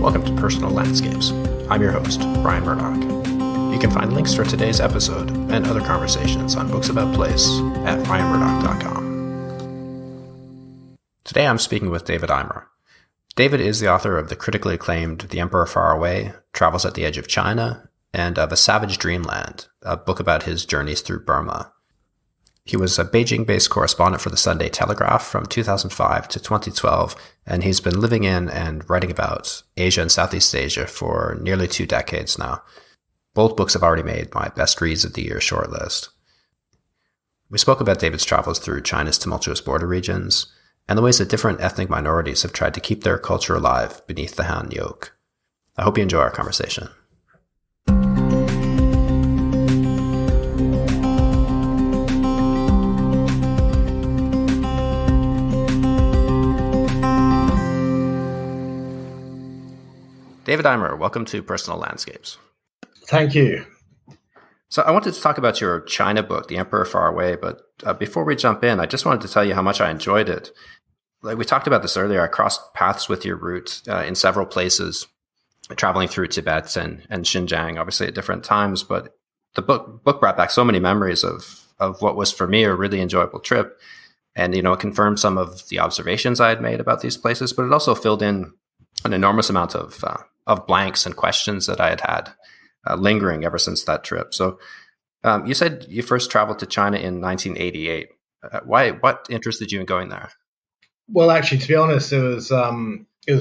Welcome to Personal Landscapes. I'm your host, Brian Murdoch. You can find links for today's episode and other conversations on Books About Place at brianmurdoch.com. Today I'm speaking with David Eimer. David is the author of the critically acclaimed The Emperor Far Away, Travels at the Edge of China, and of A Savage Dreamland, a book about his journeys through Burma. He was a Beijing-based correspondent for the Sunday Telegraph from 2005 to 2012, and he's been living in and writing about Asia and Southeast Asia for nearly 2 decades now. Both books have already made my Best Reads of the Year shortlist. We spoke about David's travels through China's tumultuous border regions, and the ways that different ethnic minorities have tried to keep their culture alive beneath the Han yoke. I hope you enjoy our conversation. David Eimer, welcome to Personal Landscapes. Thank you. So I wanted to talk about your China book, The Emperor Far Away, but before we jump in, I just wanted to tell you how much I enjoyed it. Like we talked about this earlier, I crossed paths with your route in several places, traveling through Tibet and Xinjiang, obviously at different times, but the book brought back so many memories of what was for me a really enjoyable trip. And, it confirmed some of the observations I had made about these places, but it also filled in an enormous amount of blanks and questions that I had lingering ever since that trip. So you said you first traveled to China in 1988. What interested you in going there? Well, actually, to be honest, it was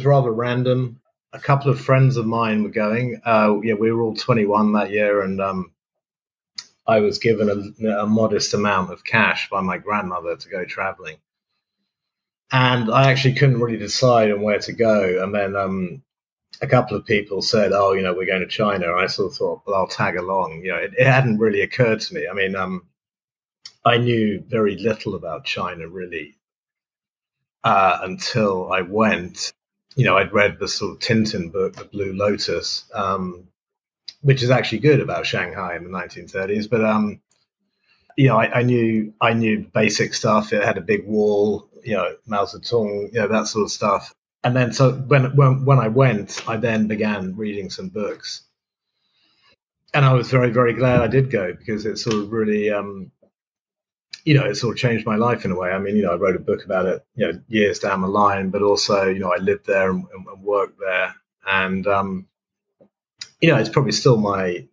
rather random. A couple of friends of mine were going. We were all 21 that year, and I was given a modest amount of cash by my grandmother to go traveling. And I actually couldn't really decide on where to go. And then a couple of people said, we're going to China. And I sort of thought, well, I'll tag along. It hadn't really occurred to me. I mean, I knew very little about China, really, until I went. I'd read the sort of Tintin book, The Blue Lotus, which is actually good about Shanghai in the 1930s. But, I knew basic stuff. It had a big wall, Mao Zedong, that sort of stuff. And then so when I went, I then began reading some books. And I was very, very glad I did go, because it sort of really, it sort of changed my life in a way. I mean, I wrote a book about it, years down the line, but also, I lived there and worked there. And, it's probably still my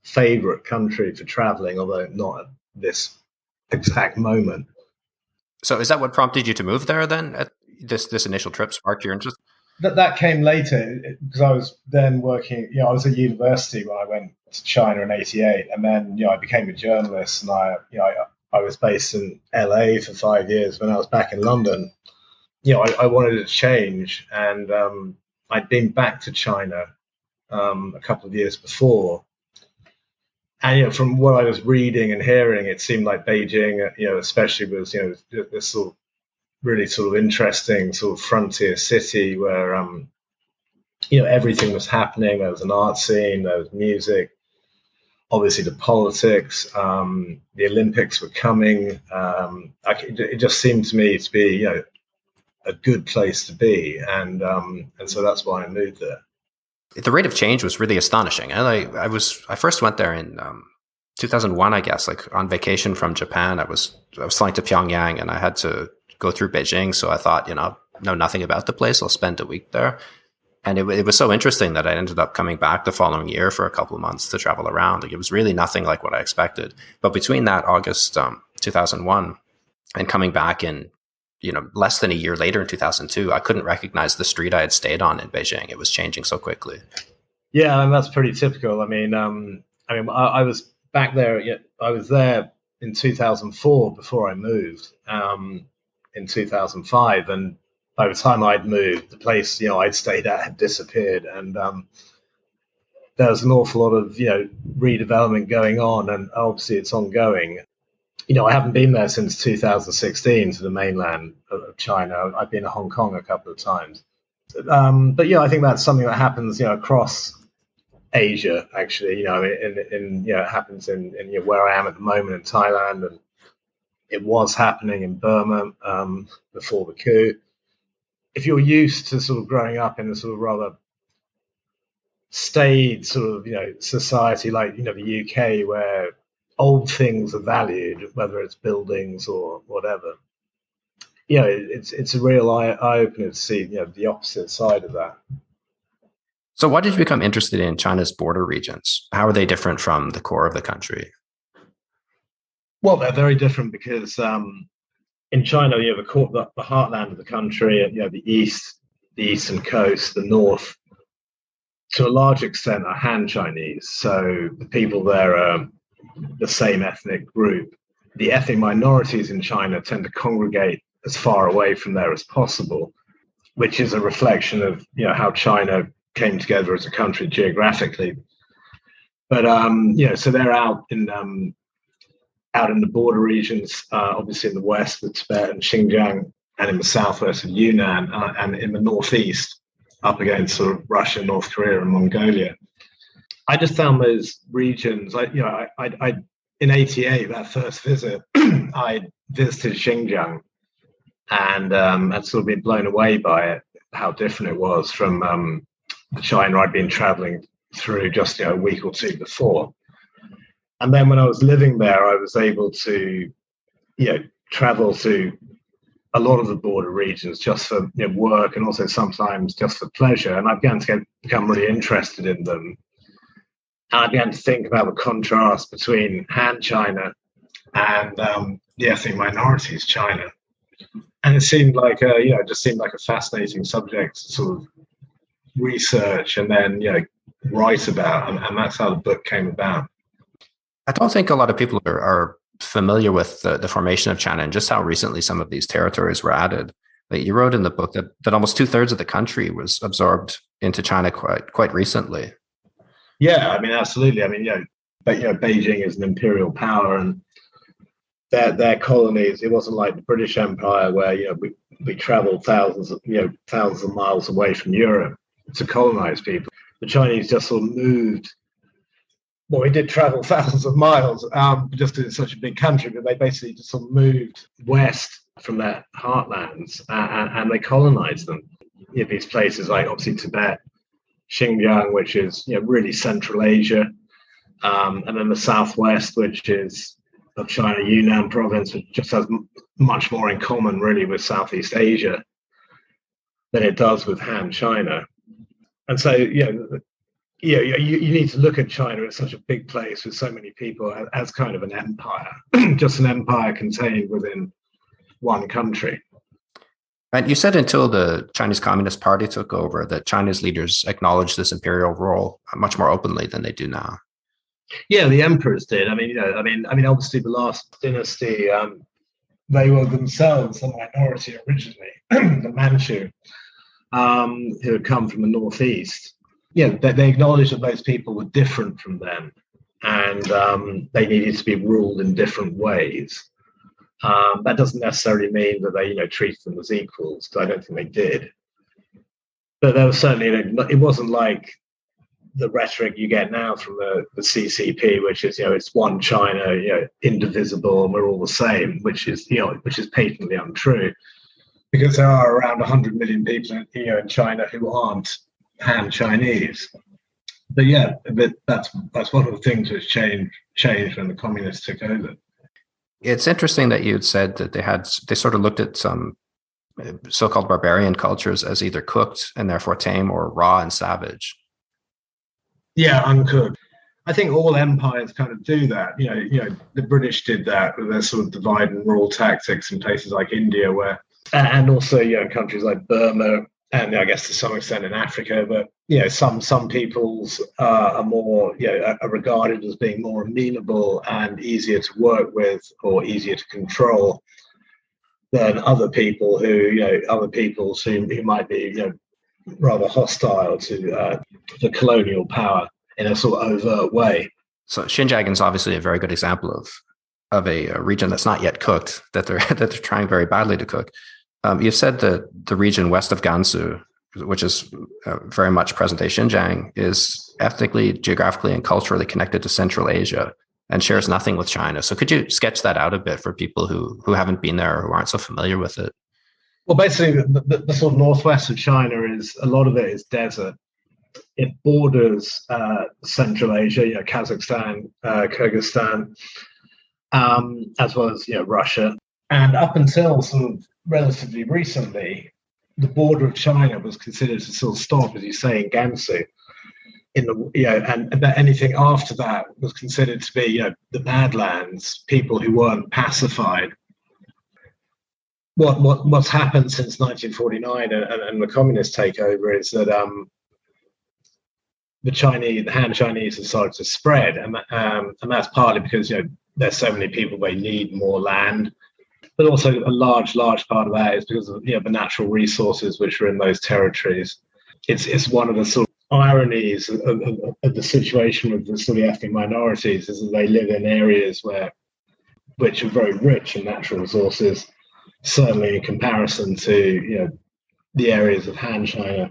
favorite country for traveling, although not at this exact moment. So is that what prompted you to move there then? This initial trip sparked your interest? That came later, because I was then working, I was at university when I went to China in 88, and then, I became a journalist, and I was based in LA for 5 years. When I was back in London, I wanted to change, and I'd been back to China a couple of years before. And, from what I was reading and hearing, it seemed like Beijing, especially was, this sort of really sort of interesting sort of frontier city where, everything was happening. There was an art scene, there was music, obviously the politics, the Olympics were coming. It just seemed to me to be, a good place to be. And so that's why I moved there. The rate of change was really astonishing. And I first went there in 2001, I guess, like on vacation from Japan. I was flying to Pyongyang, and I had to go through Beijing. So I thought, know nothing about the place. I'll spend a week there. And it was so interesting that I ended up coming back the following year for a couple of months to travel around. Like, it was really nothing like what I expected. But between that August 2001 and coming back in, less than a year later in 2002, I couldn't recognize the street I had stayed on in Beijing. It was changing so quickly. Yeah, and that's pretty typical. I was back there. I was there in 2004 before I moved in 2005, and by the time I'd moved, the place I'd stayed at had disappeared, and there was an awful lot of redevelopment going on, and obviously it's ongoing. I haven't been there since 2016 to the mainland of China. I've been to Hong Kong a couple of times. But I think that's something that happens, across Asia, actually. It happens in where I am at the moment in Thailand, and it was happening in Burma before the coup. If you're used to sort of growing up in a sort of rather staid sort of, society like, the UK, where old things are valued, whether it's buildings or whatever. It's a real eye opener to see, the opposite side of that. So why did you become interested in China's border regions? How are they different from the core of the country? Well, they're very different because in China, the heartland of the country, the eastern coast, the north, to a large extent, are Han Chinese. So the people there are the same ethnic group. The ethnic minorities in China tend to congregate as far away from there as possible, which is a reflection of how China came together as a country geographically. But so they're out in the border regions, obviously in the west with Tibet and Xinjiang, and in the southwest of Yunnan, and in the northeast up against sort of Russia, North Korea, and Mongolia. I just found those regions. In '88, that first visit, I visited Xinjiang, and I'd sort of been blown away by it, how different it was from the China I'd been traveling through just a week or two before. And then when I was living there, I was able to, travel to a lot of the border regions just for work, and also sometimes just for pleasure. And I began to become really interested in them. And I began to think about the contrast between Han China and the ethnic minorities China. And it seemed like just seemed like a fascinating subject to sort of research and then write about, and that's how the book came about. I don't think a lot of people are familiar with the formation of China and just how recently some of these territories were added. Like you wrote in the book that almost 2/3 of the country was absorbed into China quite recently. Yeah, I mean, absolutely. I mean, but Beijing is an imperial power, and their colonies. It wasn't like the British Empire where we traveled thousands of miles away from Europe to colonize people. The Chinese just sort of moved. Well, we did travel thousands of miles just in such a big country, but they basically just sort of moved west from their heartlands and they colonized them. These places like obviously Tibet, Xinjiang, which is really Central Asia, and then the southwest, which is of China, Yunnan province, which just has much more in common really with Southeast Asia than it does with Han China. And so, you need to look at China as such a big place with so many people as kind of an empire, just an empire contained within one country. And you said until the Chinese Communist Party took over that China's leaders acknowledged this imperial role much more openly than they do now. Yeah, the emperors did. I mean, obviously the last dynasty, they were themselves a minority originally, the Manchu, who had come from the northeast. They acknowledged that those people were different from them, and they needed to be ruled in different ways. That doesn't necessarily mean that they, treated them as equals, because I don't think they did. But there was certainly, it wasn't like the rhetoric you get now from the CCP, which is, it's one China, indivisible, and we're all the same, which is patently untrue, because there are around 100 million people, in China who aren't Han Chinese. But that's one of the things that's changed when the communists took over. It's interesting that you'd said that they sort of looked at some so-called barbarian cultures as either cooked and therefore tame, or raw and savage. Yeah, uncooked. I think all empires kind of do that. The British did that with their sort of divide and rule tactics in places like India, and also countries like Burma, and I guess to some extent in Africa. But some peoples are more are regarded as being more amenable and easier to work with or easier to control than other people who might be rather hostile to the colonial power in a sort of overt way. So Xinjiang is obviously a very good example of a region that's not yet cooked, that they're trying very badly to cook. You said that the region west of Gansu, which is very much present-day Xinjiang, is ethnically, geographically, and culturally connected to Central Asia and shares nothing with China. So could you sketch that out a bit for people who haven't been there or who aren't so familiar with it? Well, basically, the sort of northwest of China a lot of it is desert. It borders Central Asia, Kazakhstan, Kyrgyzstan, as well as Russia. And up until sort of relatively recently, the border of China was considered to sort of stop, as you say, in Gansu. And anything after that was considered to be, the Badlands, people who weren't pacified. What's happened since 1949 and the communist takeover is that the Han Chinese have started to spread, and that's partly because there's so many people, they need more land, but also a large part of that is because of the natural resources which are in those territories. It's one of the sort of ironies of the situation with the sort of ethnic minorities is that they live in areas which are very rich in natural resources, certainly in comparison to the areas of Han China,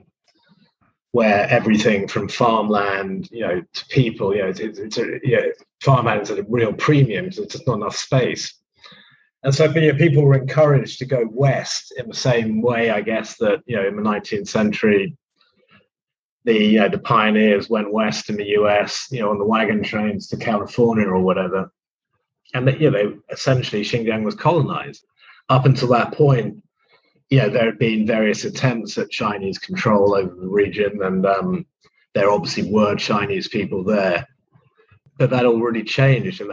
where everything from farmland to people, farmland is at a real premium, so there's just not enough space. And so people were encouraged to go west in the same way, I guess, that in the 19th century the pioneers went west in the US, on the wagon trains to California or whatever. And they essentially Xinjiang was colonized. Up until that point, there had been various attempts at Chinese control over the region, and there obviously were Chinese people there. But that all really changed, and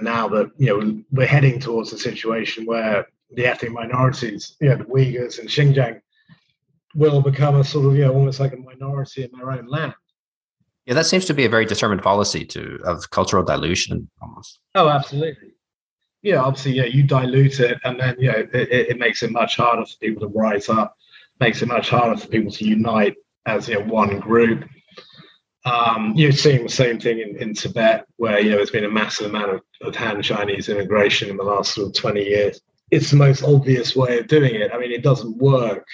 now that we're heading towards a situation where the ethnic minorities, the Uyghurs in Xinjiang, will become a sort of almost like a minority in their own land. Yeah, that seems to be a very determined policy of cultural dilution, almost. Oh, absolutely. Obviously, you dilute it, and then it makes it much harder for people to rise up, makes it much harder for people to unite as one group. You're seeing the same thing in Tibet, where there's been a massive amount of Han Chinese immigration in the last sort of 20 years. It's the most obvious way of doing it. I mean, it doesn't work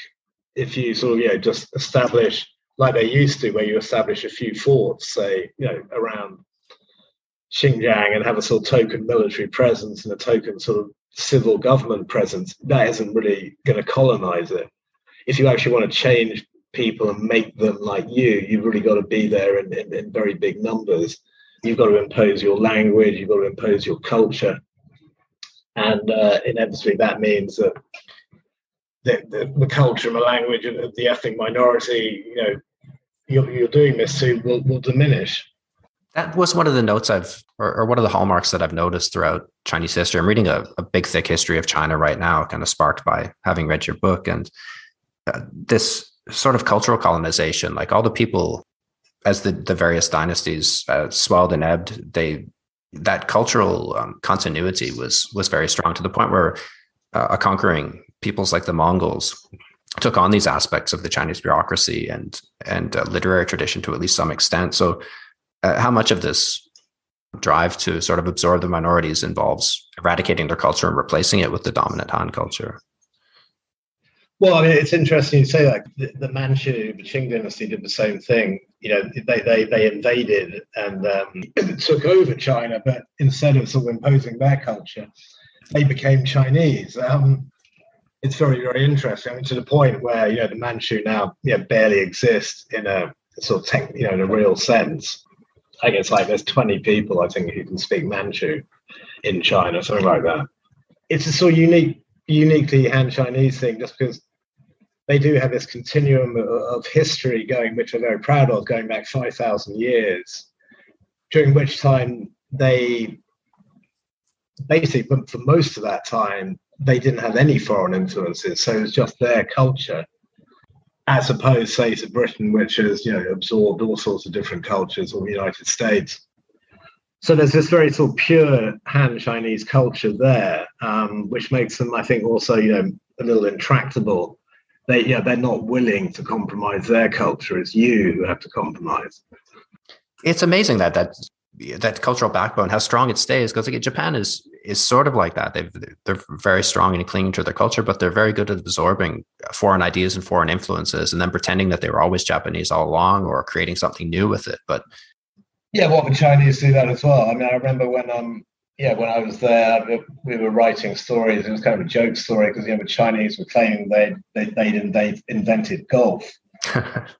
if you sort of just establish, like they used to, where you establish a few forts, say around Xinjiang, and have a sort of token military presence and a token sort of civil government presence. That isn't really going to colonize it. If you actually want to change people and make them like you've really got to be there in very big numbers. You've got to impose your language, you've got to impose your culture, and inevitably that means that the culture and the language of the ethnic minority, you're doing this to, will diminish. That was one of the notes or one of the hallmarks that I've noticed throughout Chinese history. I'm reading a big, thick history of China right now, kind of sparked by having read your book, and this sort of cultural colonization, like all the people, as the various dynasties swelled and ebbed, that cultural continuity was very strong, to the point where a conquering peoples like the Mongols took on these aspects of the Chinese bureaucracy and literary tradition to at least some extent. So how much of this drive to sort of absorb the minorities involves eradicating their culture and replacing it with the dominant Han culture? Well, I mean, it's interesting you say that. The Manchu, the Qing dynasty did the same thing. They invaded and took over China, but instead of sort of imposing their culture, they became Chinese. It's very, very interesting. I mean, to the point where the Manchu now barely exist in a sort of in a real sense. I guess like there's 20 people I think who can speak Manchu in China, something like that. It's a sort of uniquely Han Chinese thing, just because they do have this continuum of history going, which I'm very proud of, going back 5,000 years, during which time they basically, for most of that time, they didn't have any foreign influences. So it was just their culture, as opposed, say, to Britain, which has absorbed all sorts of different cultures, or the United States. So there's this very sort of pure Han Chinese culture there, which makes them, I think, also a little intractable. They're not willing to compromise their culture. It's you who have to compromise. It's amazing that cultural backbone, how strong it stays, because Japan is sort of like that. They're very strong in clinging to their culture, but they're very good at absorbing foreign ideas and foreign influences, and then pretending that they were always Japanese all along, or creating something new with it. But the Chinese do that as well. I mean, I remember when I was there, we were writing stories. It was kind of a joke story, because the Chinese were claiming they'd invented golf.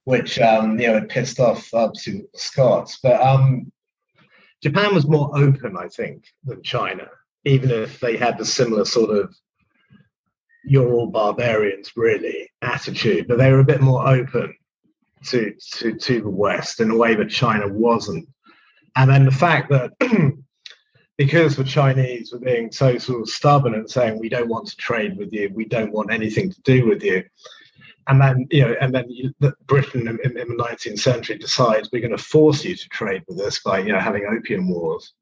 which it pissed off obviously the Scots. But Japan was more open, I think, than China, even if they had the similar sort of "you're all barbarians" really attitude, but they were a bit more open to the West in a way that China wasn't. And then the fact that because the Chinese were being so sort of stubborn and saying, we don't want to trade with you, we don't want anything to do with you. And then, Britain in the 19th century decides we're going to force you to trade with us by, having opium wars.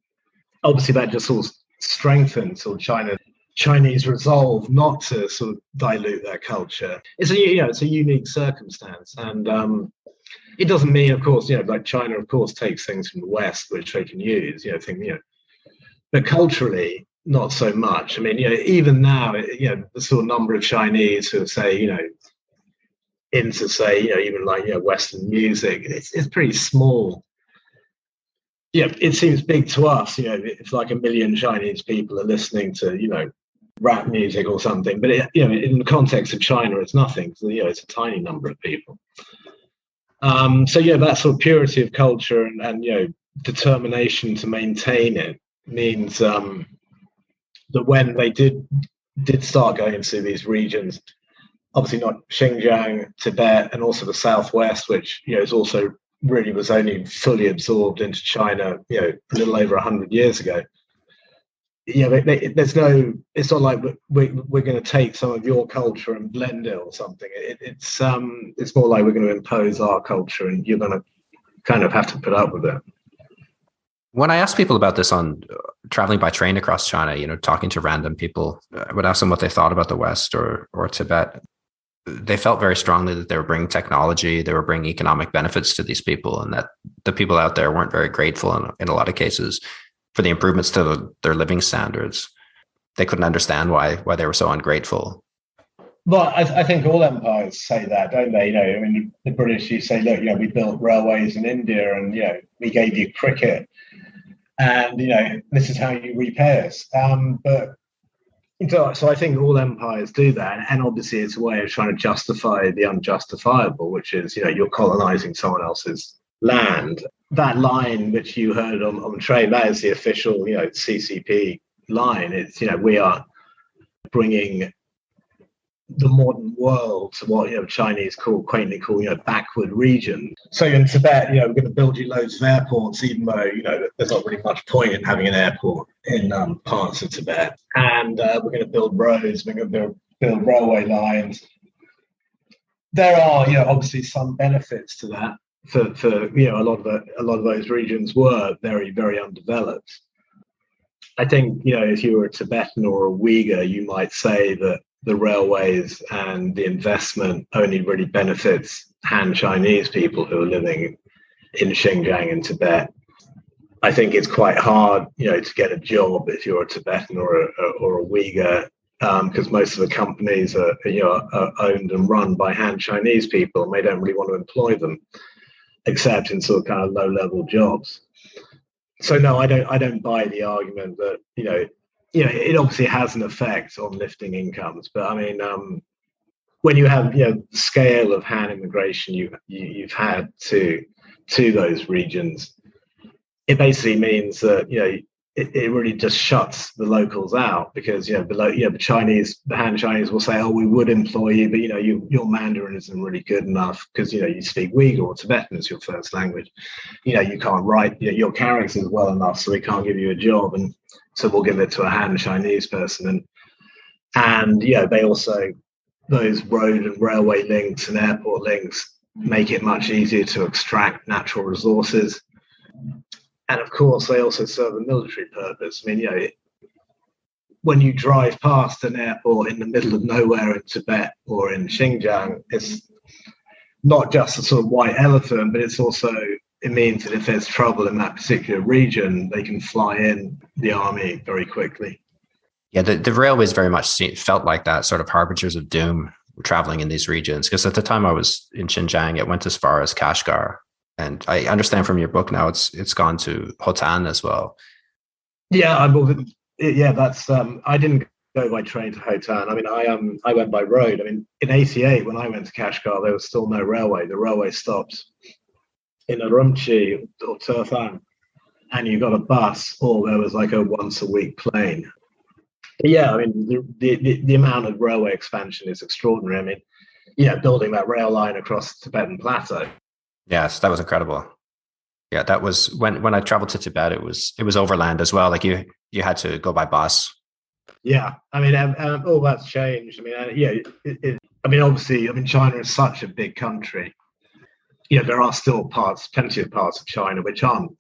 Obviously, that just sort of strengthened sort of Chinese resolve not to sort of dilute their culture. It's a unique circumstance, and it doesn't mean, of course, like China, of course, takes things from the West which they can use, but culturally, not so much. I mean, even now, the sort of number of Chinese who say, into say, even like Western music, it's pretty small. It seems big to us. If like 1 million Chinese people are listening to rap music or something, but in the context of China, it's nothing. So, it's a tiny number of people. So that sort of purity of culture and determination to maintain it means that when they did start going into these regions, obviously not Xinjiang, Tibet, and also the Southwest, which is also really was only fully absorbed into China, a little over 100 years ago. There's no. It's not like we're going to take some of your culture and blend it or something. It's more like we're going to impose our culture, and you're going to kind of have to put up with it. When I ask people about this on traveling by train across China, talking to random people, I would ask them what they thought about the West or Tibet. They felt very strongly that they were bringing technology, they were bringing economic benefits to these people, and that the people out there weren't very grateful in a lot of cases for the improvements to their living standards. They couldn't understand why they were so ungrateful. Well, I think all empires say that, don't they? I mean, the British, you say, look, we built railways in India, and we gave you cricket, and this is how you repay us. So I think all empires do that, and obviously it's a way of trying to justify the unjustifiable, which is you're colonizing someone else's land. That line which you heard on the train, that is the official CCP line. It's we are bringing the modern world to what Chinese quaintly call backward region. So in Tibet, we're going to build you loads of airports, even though there's not really much point in having an airport in parts of Tibet. And we're going to build roads, we're going to build railway lines. There are obviously some benefits to that. For a lot of those regions were very, very undeveloped. I think if you were a Tibetan or a Uyghur, you might say that the railways and the investment only really benefits Han Chinese people who are living in Xinjiang and Tibet. I think it's quite hard, to get a job if you're a Tibetan or a Uyghur, because most of the companies are owned and run by Han Chinese people, and they don't really want to employ them, except in sort of kind of low-level jobs. So no, I don't buy the argument that it obviously has an effect on lifting incomes, but I mean, when you have the scale of Han immigration you've had to those regions, it basically means that it really just shuts the locals out, because the Han Chinese will say, oh, we would employ you, but your Mandarin isn't really good enough because you speak Uyghur or Tibetan as your first language. You can't write your characters well enough, so we can't give you a job, and so we'll give it to a Han Chinese person. And they also, those road and railway links and airport links make it much easier to extract natural resources. And of course, they also serve a military purpose. I mean, when you drive past an airport in the middle of nowhere in Tibet or in Xinjiang, it's not just a sort of white elephant, but it means that if there's trouble in that particular region, they can fly in the army very quickly. Yeah, the railways very much felt like that, sort of harbingers of doom traveling in these regions. Because at the time I was in Xinjiang, it went as far as Kashgar. And I understand from your book now it's gone to Hotan as well. Yeah, that's I didn't go by train to Hotan. I mean, I went by road. I mean, in '88 when I went to Kashgar, there was still no railway. The railway stopped in Urumqi or Turfan, and you got a bus, or there was like a once a week plane. But yeah, I mean, the amount of railway expansion is extraordinary. I mean, yeah, building that rail line across the Tibetan Plateau. Yes, that was incredible. Yeah, that was when I traveled to Tibet. It was overland as well. Like you had to go by bus. Yeah, I mean, all that's changed. I mean, yeah, I mean, obviously, I mean, China is such a big country. Yeah, there are still plenty of parts of China which aren't,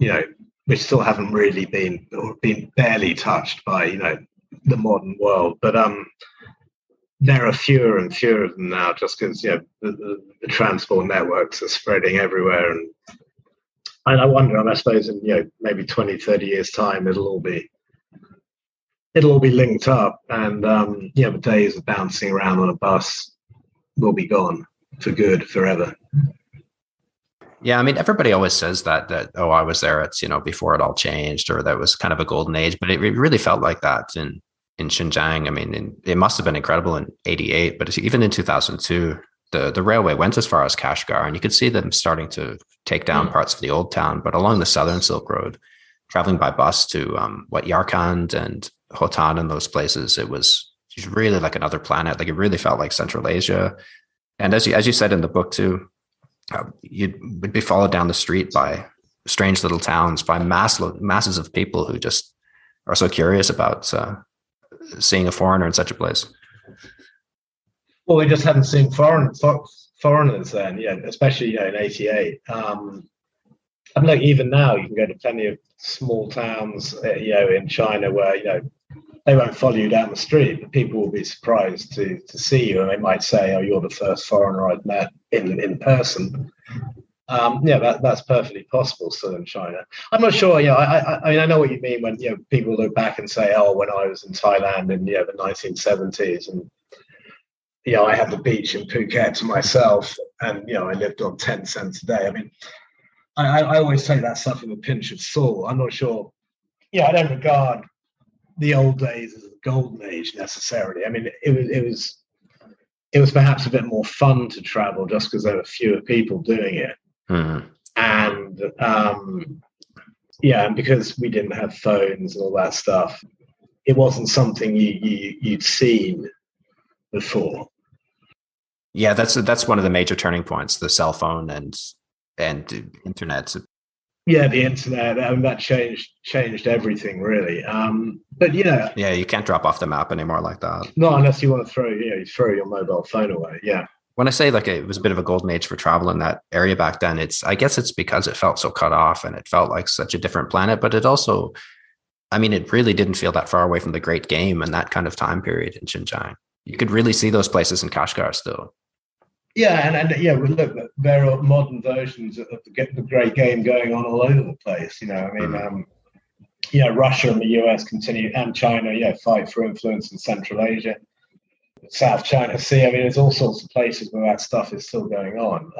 which still haven't really been or been barely touched by, the modern world. But there are fewer and fewer of them now, just because the transport networks are spreading everywhere, and I wonder, I suppose in maybe 20, 30 years time, it'll all be linked up, and the days of bouncing around on a bus will be gone for good, forever. Yeah, I mean, everybody always says that I was there. It's before it all changed, or that was kind of a golden age. But it really felt like that in Xinjiang. I mean, it must have been incredible in '88, but even in 2002, the railway went as far as Kashgar, and you could see them starting to take down parts of the old town. But along the southern Silk Road, traveling by bus to Yarkand and Hotan and those places, it was really like another planet. Like it really felt like Central Asia. And as you said in the book too, you would be followed down the street by strange little towns, by masses of people who just are so curious about seeing a foreigner in such a place. Well, we just hadn't seen foreigners then, especially in '88. And like even now, you can go to plenty of small towns, in China where they won't follow you down the street, but people will be surprised to see you, and they might say, "Oh, you're the first foreigner I've met in person." That's perfectly possible still in China. I'm not sure. I mean, I know what you mean when people look back and say, "Oh, when I was in Thailand in the 1970s, and I had the beach in Phuket to myself, and I lived on 10 cents a day." I mean, I always take that stuff with a pinch of salt. I'm not sure. I don't regard the old days as a golden age necessarily. I mean, it was perhaps a bit more fun to travel just because there were fewer people doing it, and and because we didn't have phones and all that stuff, it wasn't something you'd seen before. Yeah, that's one of the major turning points: the cell phone and internet. Yeah, the internet, that changed everything really. But yeah, you can't drop off the map anymore like that. Not unless you want to throw your mobile phone away. Yeah. When I say like it was a bit of a golden age for travel in that area back then, I guess it's because it felt so cut off and it felt like such a different planet. But it also, I mean, it really didn't feel that far away from the Great Game and that kind of time period in Xinjiang. You could really see those places in Kashgar still. Yeah, and look, there are modern versions of the Great Game going on all over the place. I mean, Russia and the US continue, and China, fight for influence in Central Asia, South China Sea. I mean, there's all sorts of places where that stuff is still going on.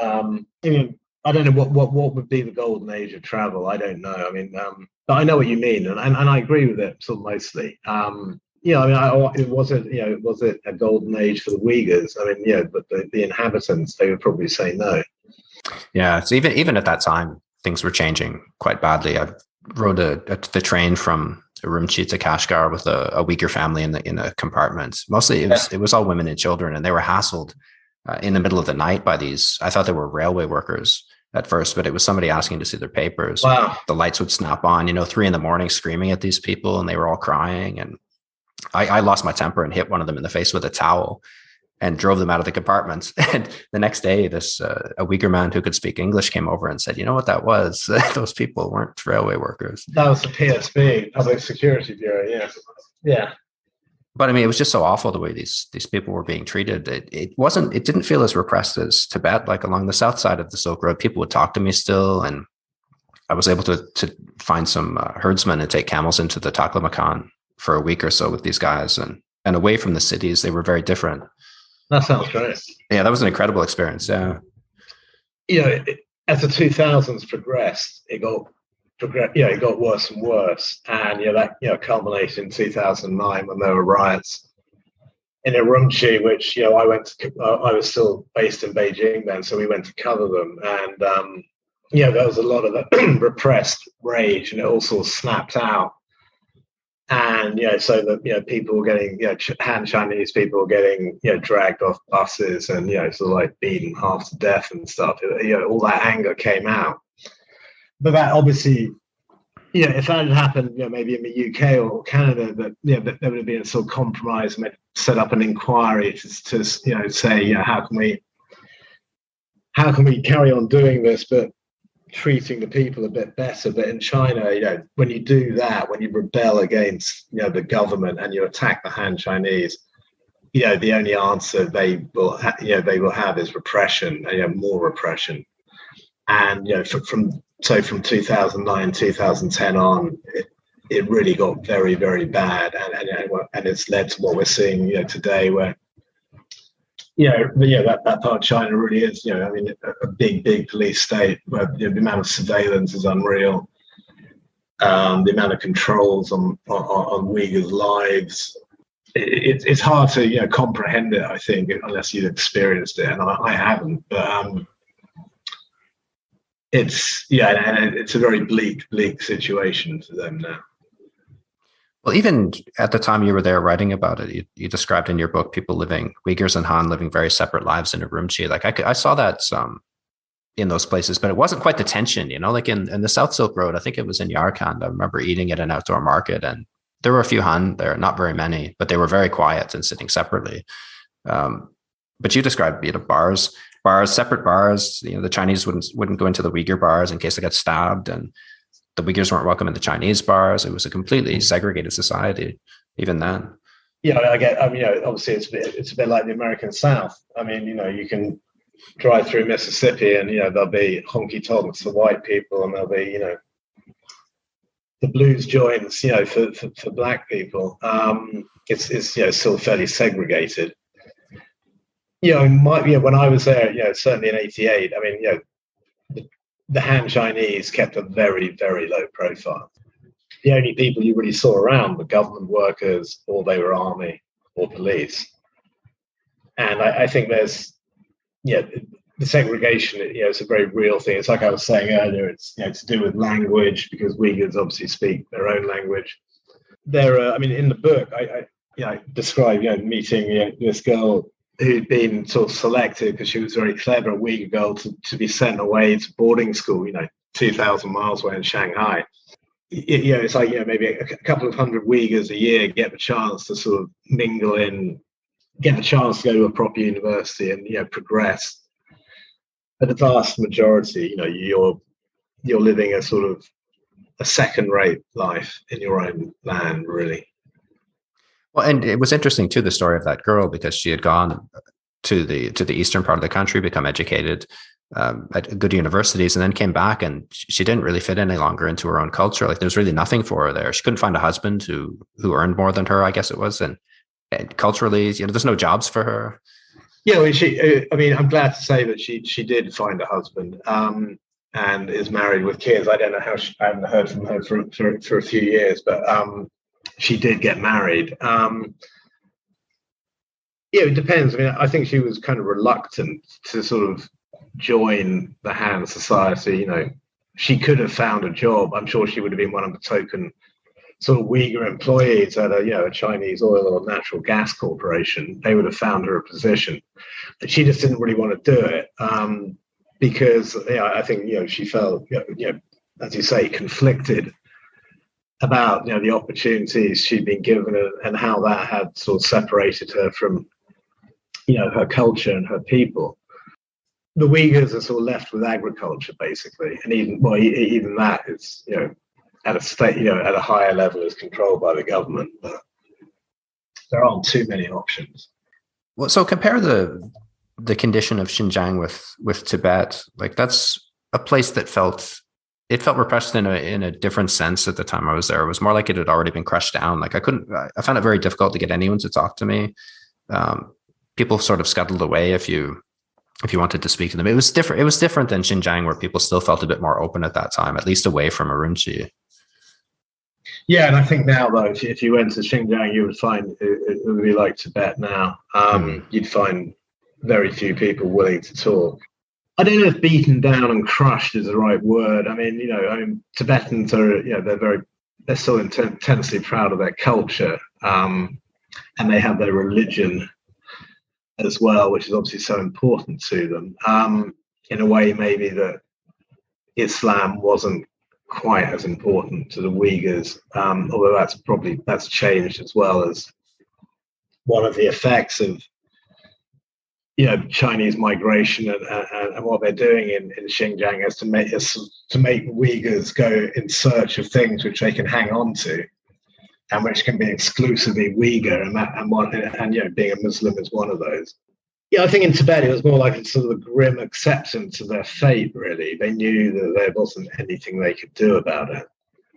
I don't know what would be the golden age of travel. I don't know. I mean, but I know what you mean, and I agree with it sort of mostly. I mean, was it a golden age for the Uyghurs? I mean, but the inhabitants, they would probably say no. Yeah, so even at that time, things were changing quite badly. I rode the train from Urumqi to Kashgar with a Uyghur family in a compartment. Mostly, it was all women and children, and they were hassled in the middle of the night by these. I thought they were railway workers at first, but it was somebody asking to see their papers. Wow. The lights would snap on, 3 a.m, screaming at these people, and they were all crying. And I lost my temper and hit one of them in the face with a towel and drove them out of the compartment. And the next day, a Uyghur man who could speak English came over and said, "You know what that was? Those people weren't railway workers." That was the PSB, Public Security Bureau. Yeah. But I mean, it was just so awful the way these people were being treated. It didn't feel as repressed as Tibet. Like along the south side of the Silk Road, people would talk to me still, and I was able to find some herdsmen and take camels into the Taklamakan for a week or so with these guys, and away from the cities. They were very different. That sounds great. Yeah, that was an incredible experience. Yeah. As the 2000s progressed, it got worse and worse, and that culminated in 2009 when there were riots in Urumqi, which I was still based in Beijing then, so we went to cover them, and there was a lot of repressed rage, and it all sort of snapped out. And so that people were getting Han Chinese people were getting dragged off buses and sort of like beaten half to death and stuff. All that anger came out. But that obviously, if that had happened, maybe in the UK or Canada, that there would have been a sort of compromise and set up an inquiry to say how can we carry on doing this, but treating the people a bit better. But in China, when you do that, when you rebel against the government and you attack the Han Chinese, the only answer they will have is repression, more repression. And from 2009, 2010 on, it really got very, very bad, and it's led to what we're seeing today, where that part of China really is, a big police state where the amount of surveillance is unreal. The amount of controls on Uyghurs' lives, it's hard to comprehend it, I think, unless you've experienced it, and I haven't. But it's a very bleak situation for them now. Well, even at the time you were there writing about it, you described in your book Uyghurs and Han living very separate lives in Urumqi. Like I saw that in those places, but it wasn't quite the tension, like in the South Silk Road. I think it was in Yarkand. I remember eating at an outdoor market, and there were a few Han there, not very many, but they were very quiet and sitting separately. But you described bars, separate bars. The Chinese wouldn't go into the Uyghur bars in case they got stabbed, and the Uyghurs weren't welcome in the Chinese bars. It was a completely segregated society, even then. Yeah, obviously it's a bit like the American South. You can drive through Mississippi and there'll be honky tonks for white people, and there'll be the blues joints for black people. It's still fairly segregated. When I was there, certainly in '88, the Han Chinese kept a very, very low profile. The only people you really saw around were government workers, or they were army or police. And I think there's, the segregation, it's a very real thing. It's like I was saying earlier, it's to do with language, because Uyghurs obviously speak their own language. In the book, I describe, meeting this girl who'd been sort of selected because she was very clever, a Uyghur girl, to be sent away to boarding school, 2,000 miles away in Shanghai. It's like, maybe a couple of hundred Uyghurs a year get the chance to sort of mingle in, get the chance to go to a proper university and, progress. But the vast majority, you're living a sort of a second-rate life in your own land, really. Well, and it was interesting too, the story of that girl, because she had gone to the eastern part of the country, become educated at good universities, and then came back, and she didn't really fit any longer into her own culture. Like, there's really nothing for her there. She couldn't find a husband who earned more than her, I guess it was, and culturally, there's no jobs for her. Yeah, well, I'm glad to say that she did find a husband, and is married with kids. I don't know how. I haven't heard from her for a few years, but she did get married. It depends. I think she was kind of reluctant to sort of join the Han society. She could have found a job. I'm sure she would have been one of the token sort of Uyghur employees at a Chinese oil or natural gas corporation. They would have found her a position, but she just didn't really want to do it because I think she felt as you say, conflicted about the opportunities she'd been given and how that had sort of separated her from her culture and her people. The Uyghurs are sort of left with agriculture basically, and even that is at a state at a higher level is controlled by the government, but there aren't too many options. Well, so compare the condition of Xinjiang with Tibet. Like, that's a place that felt repressed in a different sense at the time I was there. It was more like it had already been crushed down. Like, I found it very difficult to get anyone to talk to me. People sort of scuttled away if you wanted to speak to them. It was different. It was different than Xinjiang, where people still felt a bit more open at that time, at least away from Urumqi. Yeah, and I think now, though, if you went to Xinjiang, you would find it would be like Tibet now. You'd find very few people willing to talk. I don't know if beaten down and crushed is the right word. I mean, Tibetans are, they're still intensely proud of their culture, and they have their religion as well, which is obviously so important to them. In a way, maybe that Islam wasn't quite as important to the Uyghurs, although that's changed as well as one of the effects of Chinese migration and what they're doing in Xinjiang is to make Uyghurs go in search of things which they can hang on to and which can be exclusively Uyghur, and being a Muslim is one of those. Yeah, I think in Tibet it was more like a sort of a grim acceptance of their fate, really. They knew that there wasn't anything they could do about it.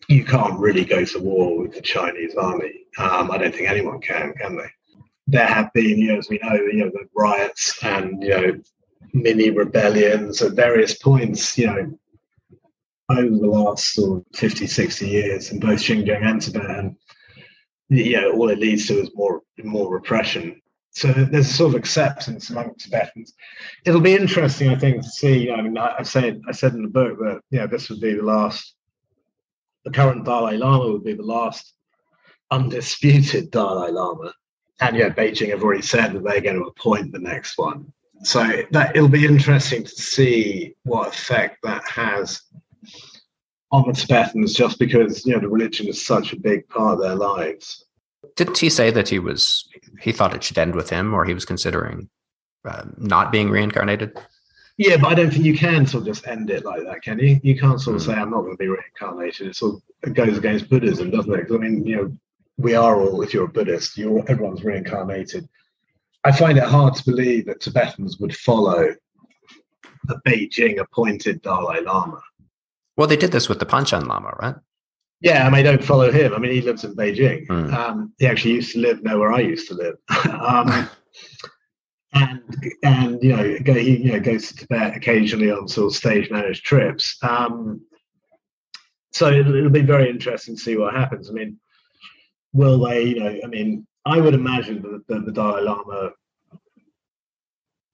You can't really go to war with the Chinese army. I don't think anyone can they? There have been, as we know, the riots and, mini rebellions at various points, over the last sort of 50, 60 years in both Xinjiang and Tibet. And, all it leads to is more repression. So there's a sort of acceptance among Tibetans. It'll be interesting, I think, to see. I said in the book that this would be the current Dalai Lama would be the last undisputed Dalai Lama, and Beijing have already said that they're going to appoint the next one. So that it'll be interesting to see what effect that has on the Tibetans, just because the religion is such a big part of their lives. Didn't he say that he thought it should end with him, or he was considering not being reincarnated? Yeah, but I don't think you can sort of just end it like that, can you? You can't sort of say, I'm not going to be reincarnated. It goes against Buddhism, doesn't it? I mean, we are all, if you're a Buddhist, everyone's reincarnated. I find it hard to believe that Tibetans would follow a Beijing-appointed Dalai Lama. Well, they did this with the Panchen Lama, right? Yeah, and they don't follow him. I mean, he lives in Beijing. He actually used to live near where I used to live. And he goes to Tibet occasionally on sort of stage-managed trips. So it'll be very interesting to see what happens. I mean, will they? I would imagine that the Dalai Lama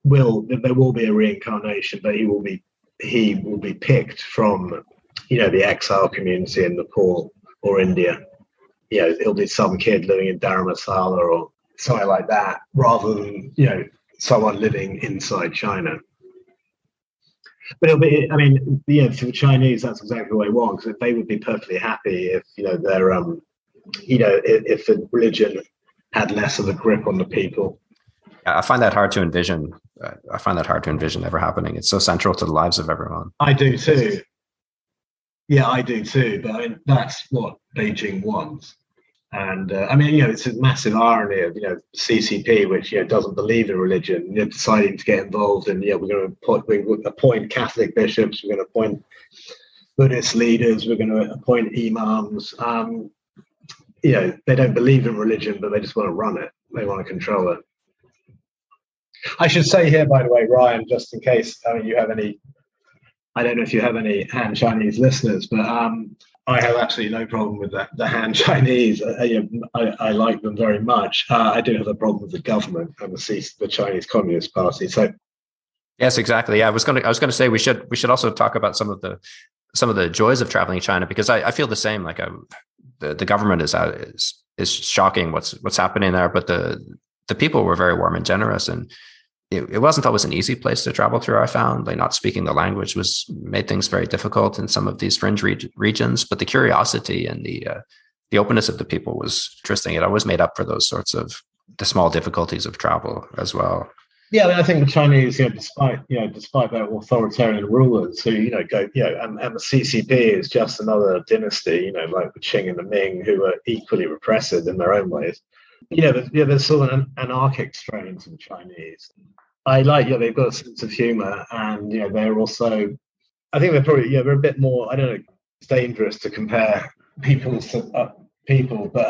there will be a reincarnation, but he will be picked from the exile community in Nepal or India. It'll be some kid living in Dharamsala or something like that, rather than someone living inside China. But it'll be, for the Chinese, that's exactly what they want, because they would be perfectly happy if their if the religion had less of a grip on the people. I find that hard to envision. Ever happening. It's so central to the lives of everyone. I do too. Yeah, I do too. But that's what Beijing wants. And it's a massive irony of CCP, which doesn't believe in religion, deciding to get involved, and we're going to appoint Catholic bishops, we're going to appoint Buddhist leaders, we're going to appoint imams. They don't believe in religion, but they just want to run it. They want to control it. I should say here, by the way, Ryan, just in case you have any, I don't know if you have any Han Chinese listeners, but I have absolutely no problem with the Han Chinese. I like them very much. I do have a problem with the government and the Chinese Communist Party. So, yes, exactly. Yeah, I was going to say we should also talk about some of the joys of traveling to China, because I feel the same. Like the government is shocking what's happening there, but the people were very warm and generous, and it wasn't always an easy place to travel through. I found not speaking the language made things very difficult in some of these fringe regions, but the curiosity and the openness of the people was interesting. It always made up for those sorts of the small difficulties of travel as well. Yeah, I think the Chinese, despite their authoritarian rulers who, go, and the CCP is just another dynasty, like the Qing and the Ming, who are equally repressive in their own ways. There's sort of an anarchic strain to the Chinese. I like, they've got a sense of humor, and they're also, I think they're probably, they're a bit more, I don't know, it's dangerous to compare people to people, but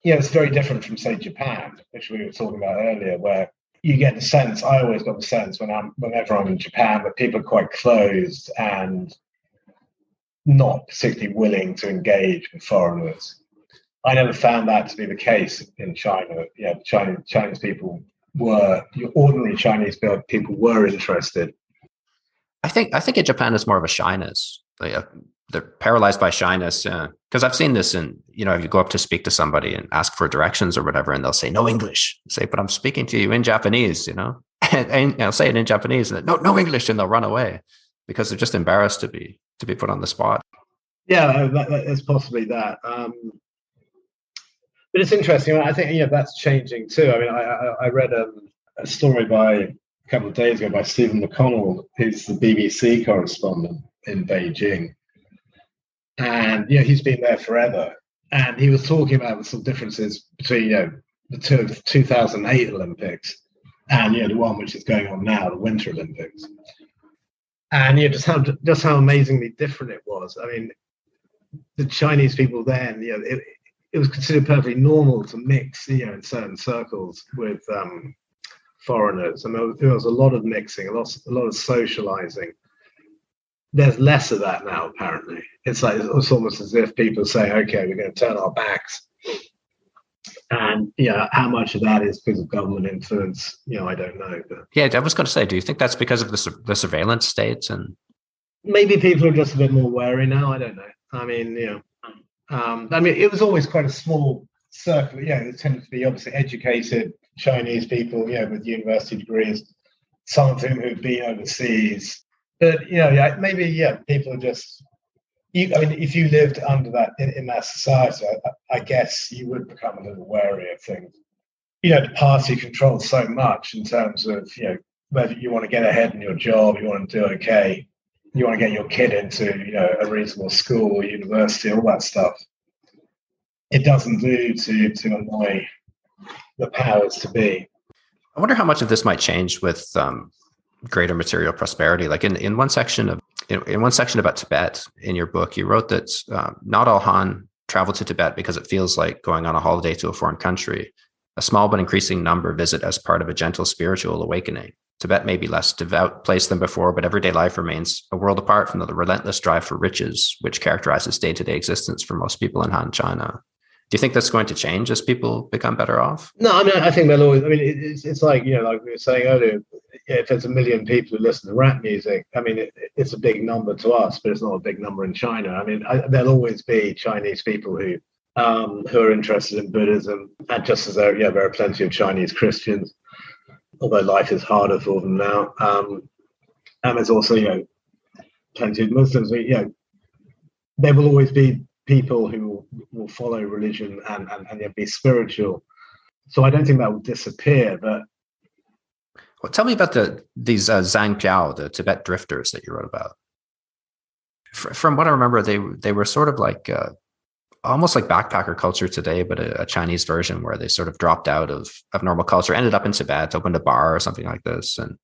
it's very different from, say, Japan, which we were talking about earlier, where you get the sense, I always got the sense whenever I'm in Japan, that people are quite closed and not particularly willing to engage with foreigners. I never found that to be the case in China. Yeah, Chinese people ordinary Chinese people were interested. I think in Japan it's more of a shyness. They're paralyzed by shyness. Because I've seen this in, if you go up to speak to somebody and ask for directions or whatever, and they'll say no English. Say, but I'm speaking to you in Japanese, and I'll say it in Japanese, and no English, and they'll run away because they're just embarrassed to be put on the spot. Yeah, it's possibly that. But it's interesting. I think that's changing too. I mean, I read a story a couple of days ago by Stephen McConnell, who's the BBC correspondent in Beijing, and he's been there forever. And he was talking about the sort of differences between the 2008 Olympics and the one which is going on now, the Winter Olympics, and just how amazingly different it was. I mean, the Chinese people then, it was considered perfectly normal to mix, in certain circles with foreigners. I mean, there was a lot of mixing, a lot of socializing. There's less of that now, apparently. It's almost as if people say, okay, we're going to turn our backs. And how much of that is because of government influence, I don't know. But yeah, I was going to say, do you think that's because of the surveillance states? And maybe people are just a bit more wary now. I don't know. I mean, it was always quite a small circle. There tended to be obviously educated Chinese people, with university degrees, some of whom who've been overseas. But maybe people are just. If you lived under that in that society, I guess you would become a little wary of things. The party controls so much in terms of whether you want to get ahead in your job, you want to do okay, you want to get your kid into a reasonable school or university, all that stuff. It doesn't do to annoy the powers to be. I wonder how much of this might change with greater material prosperity. Like in one section about Tibet in your book, you wrote that not all Han travel to Tibet because it feels like going on a holiday to a foreign country. A small but increasing number visit as part of a gentle spiritual awakening. Tibet may be less devout place than before, but everyday life remains a world apart from the relentless drive for riches, which characterizes day-to-day existence for most people in Han China. Do you think that's going to change as people become better off? No, I think they'll always. It's like like we were saying earlier. If there's 1 million people who listen to rap music, it's a big number to us, but it's not a big number in China. There'll always be Chinese people who are interested in Buddhism, and just as there are plenty of Chinese Christians, although life is harder for them now. And there's also plenty of Muslims. There will always be people who will follow religion and be spiritual. So I don't think that will disappear. But tell me about these Zhang Piao, the Tibet drifters that you wrote about. From what I remember, they were sort of like almost like backpacker culture today, but a Chinese version where they sort of dropped out of normal culture, ended up in Tibet, opened a bar or something like this. And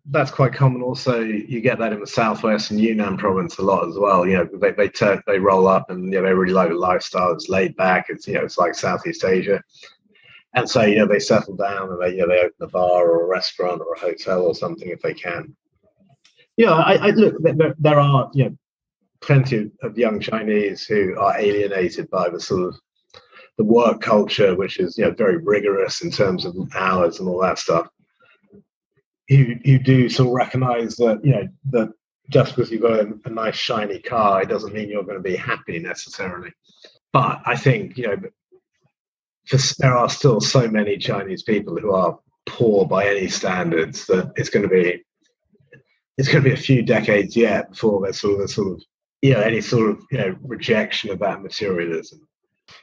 that's quite common. Also, you get that in the southwest and Yunnan province a lot as well. They roll up and they really like the lifestyle. It's laid back. It's like Southeast Asia, and so they settle down and they open a bar or a restaurant or a hotel or something if they can. I look. There are plenty of young Chinese who are alienated by the sort of the work culture, which is very rigorous in terms of hours and all that stuff. You do sort of recognize that that just because you've got a nice shiny car, it doesn't mean you're going to be happy necessarily. But I think there are still so many Chinese people who are poor by any standards that it's going to be a few decades yet before there's sort of any sort of rejection of that materialism.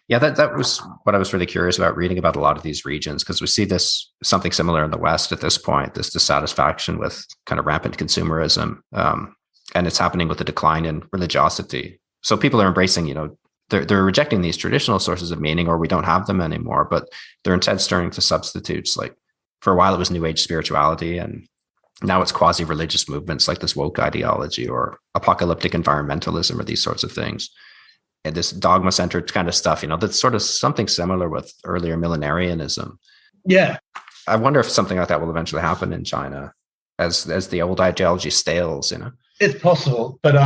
Yeah, that was what I was really curious about reading about a lot of these regions, because we see this something similar in the West at this point, this dissatisfaction with kind of rampant consumerism. And it's happening with the decline in religiosity. So people are embracing, they're rejecting these traditional sources of meaning, or we don't have them anymore, but they're instead turning to substitutes. Like for a while it was New Age spirituality, and now it's quasi-religious movements like this woke ideology or apocalyptic environmentalism or these sorts of things. And this dogma-centered kind of stuff, that's sort of something similar with earlier millenarianism. Yeah. I wonder if something like that will eventually happen in China as the old ideology stales, It's possible, but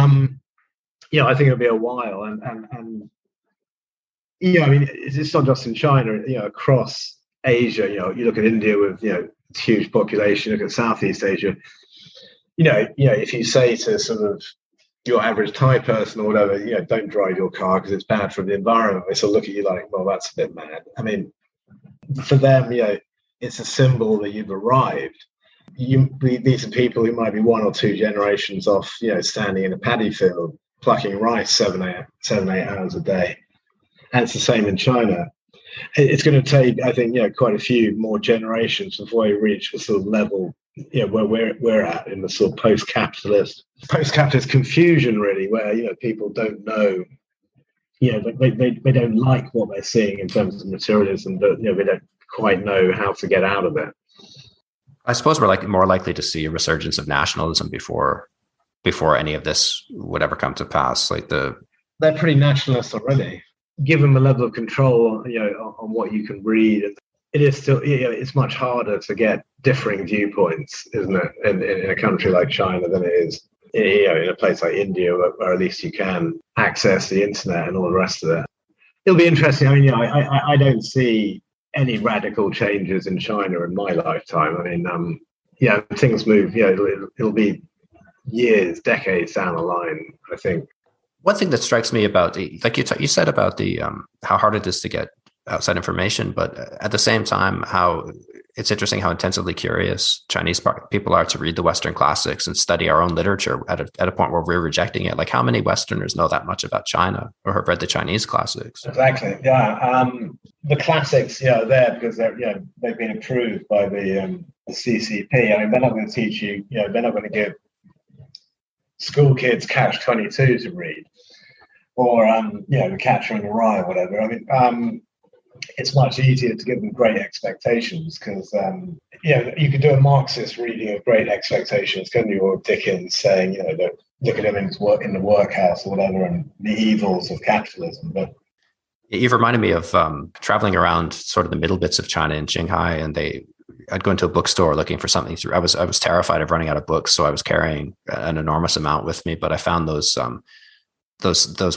I think it'll be a while, and I mean, it's not just in China. Across Asia, you look at India with its huge population. Look at Southeast Asia. If you say to sort of your average Thai person or whatever, don't drive your car because it's bad for the environment, they sort of look at you like, well, that's a bit mad. I mean, for them, it's a symbol that you've arrived. These are people who might be one or two generations off, standing in a paddy field, plucking rice 7-8 hours a day. And it's the same in China. It's going to take, I think, quite a few more generations before we reach the sort of level, where we're at in the sort of post-capitalist confusion, really, where people don't know, they don't like what they're seeing in terms of materialism, but they don't quite know how to get out of it. I suppose we're more likely to see a resurgence of nationalism before any of this would ever come to pass. They're pretty nationalist already. Given the level of control, on what you can read, it is still, it's much harder to get differing viewpoints, isn't it, in a country like China than it is, in a place like India, where at least you can access the internet and all the rest of it. It'll be interesting. I mean, I don't see any radical changes in China in my lifetime. I mean, things move. It'll be years, decades down the line, I think. One thing that strikes me about you said about the how hard it is to get outside information, but at the same time, how it's interesting how intensively curious Chinese people are to read the Western classics and study our own literature at a point where we're rejecting it. Like, how many Westerners know that much about China or have read the Chinese classics? Exactly. Yeah. The classics, there because they've been approved by the CCP. I mean, they're not going to teach you. They're not going to give school kids Catch-22 to read, or The Catcher in the Rye or whatever. I mean, it's much easier to give them Great Expectations because you can do a Marxist reading of Great Expectations, couldn't you? Or Dickens saying, look at him in the workhouse or whatever, and the evils of capitalism. But you've reminded me of traveling around sort of the middle bits of China in Shanghai, and I'd go into a bookstore looking for something. I was terrified of running out of books, so I was carrying an enormous amount with me. But I found those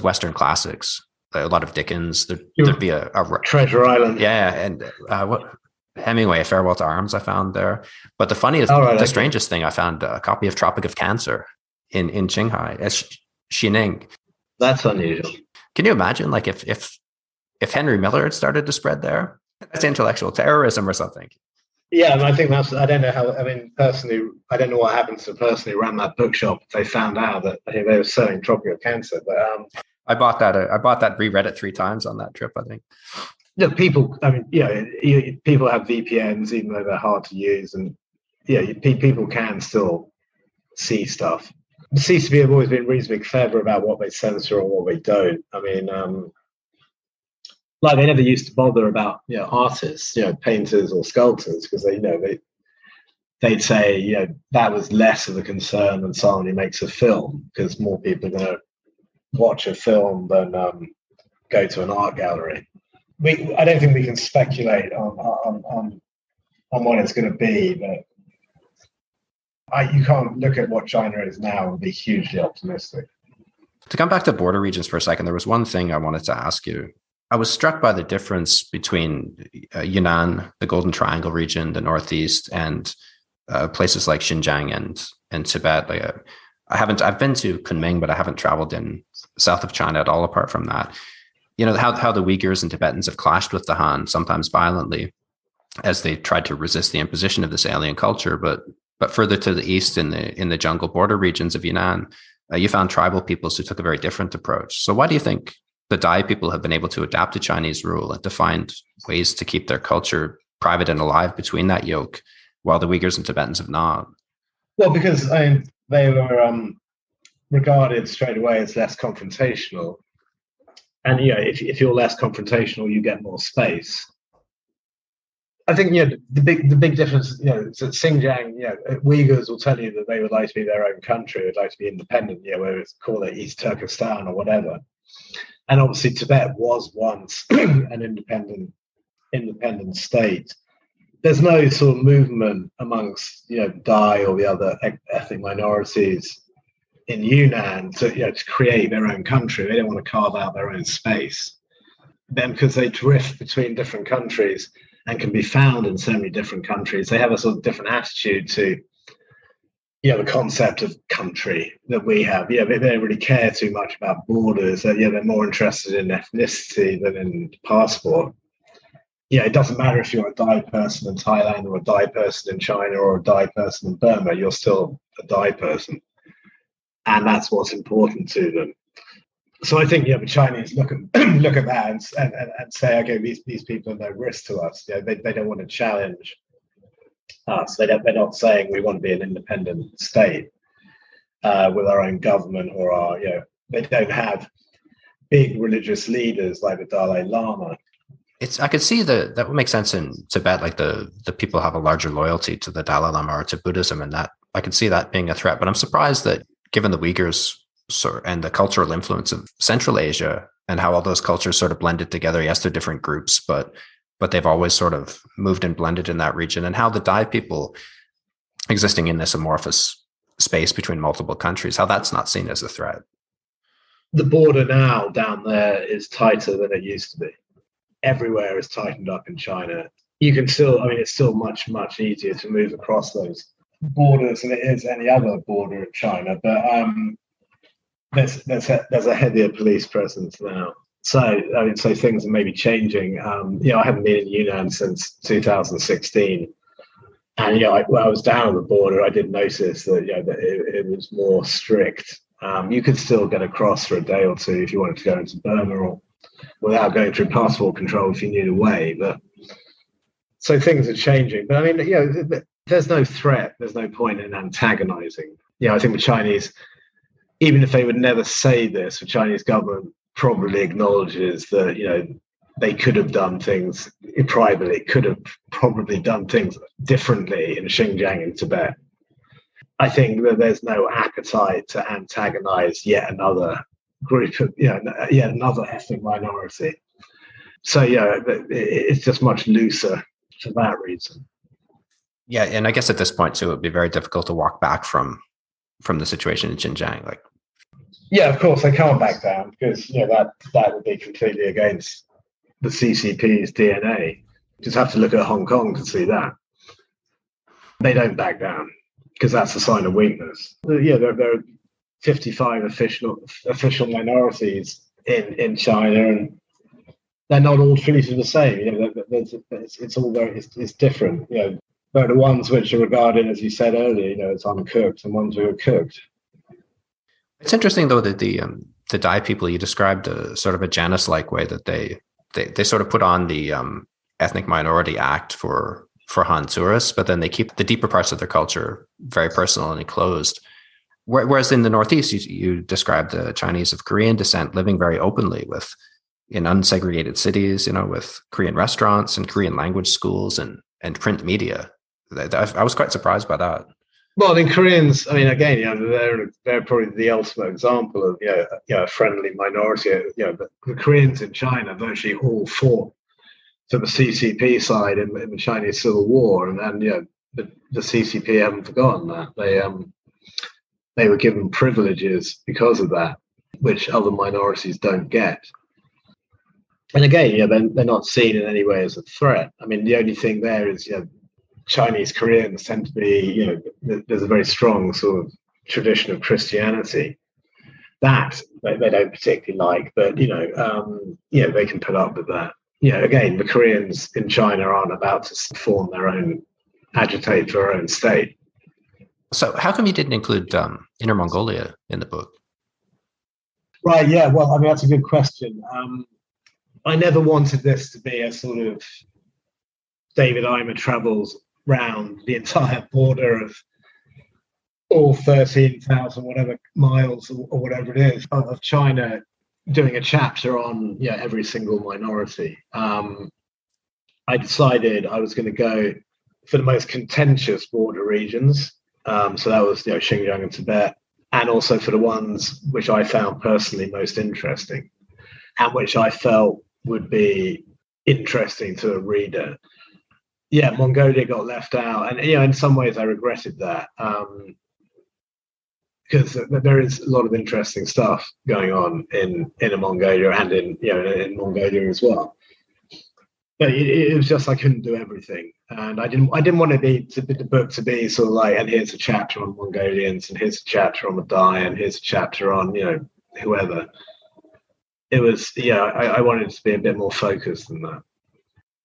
Western classics, a lot of Dickens. There'd be a Treasure Island, yeah, and what Hemingway, A Farewell to Arms, I found there. But the funniest, strangest thing, I found a copy of Tropic of Cancer in Shanghai as Xining. That's unusual. Can you imagine, like, if Henry Miller had started to spread there? That's intellectual terrorism or something. Yeah, and I think I don't know how, I mean, personally, I don't know what happens to the person who ran that bookshop if they found out that they were selling Tropic of Cancer. But I bought that, reread it 3 times on that trip, I think. People, I mean, people have VPNs, even though they're hard to use. And people can still see stuff. The CCP have always been reasonably clever about what they censor or what they don't. I mean, like they never used to bother about artists, painters or sculptors, because they'd say that was less of a concern than someone who makes a film, because more people are going to watch a film than go to an art gallery. I don't think we can speculate on what it's going to be, but you can't look at what China is now and be hugely optimistic. To come back to border regions for a second, there was one thing I wanted to ask you. I was struck by the difference between Yunnan, the Golden Triangle region, the Northeast, and places like Xinjiang and Tibet. I've been to Kunming, but I haven't traveled in south of China at all. Apart from that, how the Uyghurs and Tibetans have clashed with the Han, sometimes violently, as they tried to resist the imposition of this alien culture. But further to the east, in the jungle border regions of Yunnan, you found tribal peoples who took a very different approach. So why do you think the Dai people have been able to adapt to Chinese rule and to find ways to keep their culture private and alive between that yoke, while the Uyghurs and Tibetans have not? Well, because they were regarded straight away as less confrontational, and if you're less confrontational, you get more space. I think the big difference is that Xinjiang, Uyghurs will tell you that they would like to be their own country, would like to be independent, whether it's call it East Turkestan or whatever. And obviously Tibet was once an independent state. There's no sort of movement amongst Dai or the other ethnic minorities in Yunnan to create their own country. They don't want to carve out their own space. Then, because they drift between different countries and can be found in so many different countries, they have a sort of different attitude to the concept of country that we have. They don't really care too much about borders. They're more interested in ethnicity than in passport. It doesn't matter if you're a Dai person in Thailand or a Dai person in China or a Dai person in Burma, you're still a Dai person. And that's what's important to them. So I think the Chinese look at that and say, okay, these people are no risk to us. They don't want to challenge us. They're not saying we want to be an independent state with our own government or they don't have big religious leaders like the Dalai Lama. I could see that would make sense in Tibet, like the people have a larger loyalty to the Dalai Lama or to Buddhism, and that I could see that being a threat. But I'm surprised that given the Uyghurs and the cultural influence of Central Asia and how all those cultures sort of blended together. Yes, they're different groups, but they've always sort of moved and blended in that region, and how the Dai people existing in this amorphous space between multiple countries, how that's not seen as a threat. The border now down there is tighter than it used to be. Everywhere is tightened up in China. You can still, it's still much, much easier to move across those borders than it is any other border in China, but there's a heavier police presence now. So so things are maybe changing. I haven't been in Yunnan since 2016, and when I was down at the border, I did notice that that it was more strict. You could still get across for a day or two if you wanted to go into Burma, or without going through passport control if you knew the way. But so things are changing. But there's no threat. There's no point in antagonizing. I think the Chinese, even if they would never say this, the Chinese government probably acknowledges that, they could have done things privately, could have probably done things differently in Xinjiang and Tibet. I think that there's no appetite to antagonize yet another group of, yet another ethnic minority. So, it's just much looser for that reason. Yeah, and I guess at this point, too, it would be very difficult to walk back from the situation in Xinjiang. Yeah, of course, they can't back down because that would be completely against the CCP's DNA. Just have to look at Hong Kong to see that. They don't back down because that's a sign of weakness. There are 55 official minorities in China, and they're not all treated the same. It's different. But the ones which are regarded, as you said earlier, as uncooked, and ones who are cooked. It's interesting, though, that the Dai people, you described sort of a Janus-like way that they sort of put on the Ethnic Minority Act for Han tourists, but then they keep the deeper parts of their culture very personal and enclosed. Whereas in the Northeast, you described the Chinese of Korean descent living very openly in unsegregated cities, with Korean restaurants and Korean language schools and print media. I was quite surprised by that. Well, Koreans, again, they're probably the ultimate example of a friendly minority. The Koreans in China virtually all fought to the CCP side in the Chinese Civil War, and the CCP haven't forgotten that. They were given privileges because of that, which other minorities don't get. And again, they're not seen in any way as a threat. The only thing there is, Chinese Koreans tend to be, there's a very strong sort of tradition of Christianity that they don't particularly like, but they can put up with that. Again, the Koreans in China aren't about to agitate for their own state. So how come you didn't include Inner Mongolia in the book? Right, yeah, well, that's a good question. I never wanted this to be a sort of David Eimer travels round the entire border of all 13,000 whatever miles or whatever it is of China, doing a chapter on every single minority. I decided I was going to go for the most contentious border regions. So that was Xinjiang and Tibet, and also for the ones which I found personally most interesting and which I felt would be interesting to a reader. Mongolia got left out, and in some ways I regretted that because there is a lot of interesting stuff going on in Mongolia and in Mongolia as well. But it was just I couldn't do everything, and I didn't want the book to be sort of like, and here's a chapter on Mongolians, and here's a chapter on the Dai, and here's a chapter on whoever. It was I wanted it to be a bit more focused than that.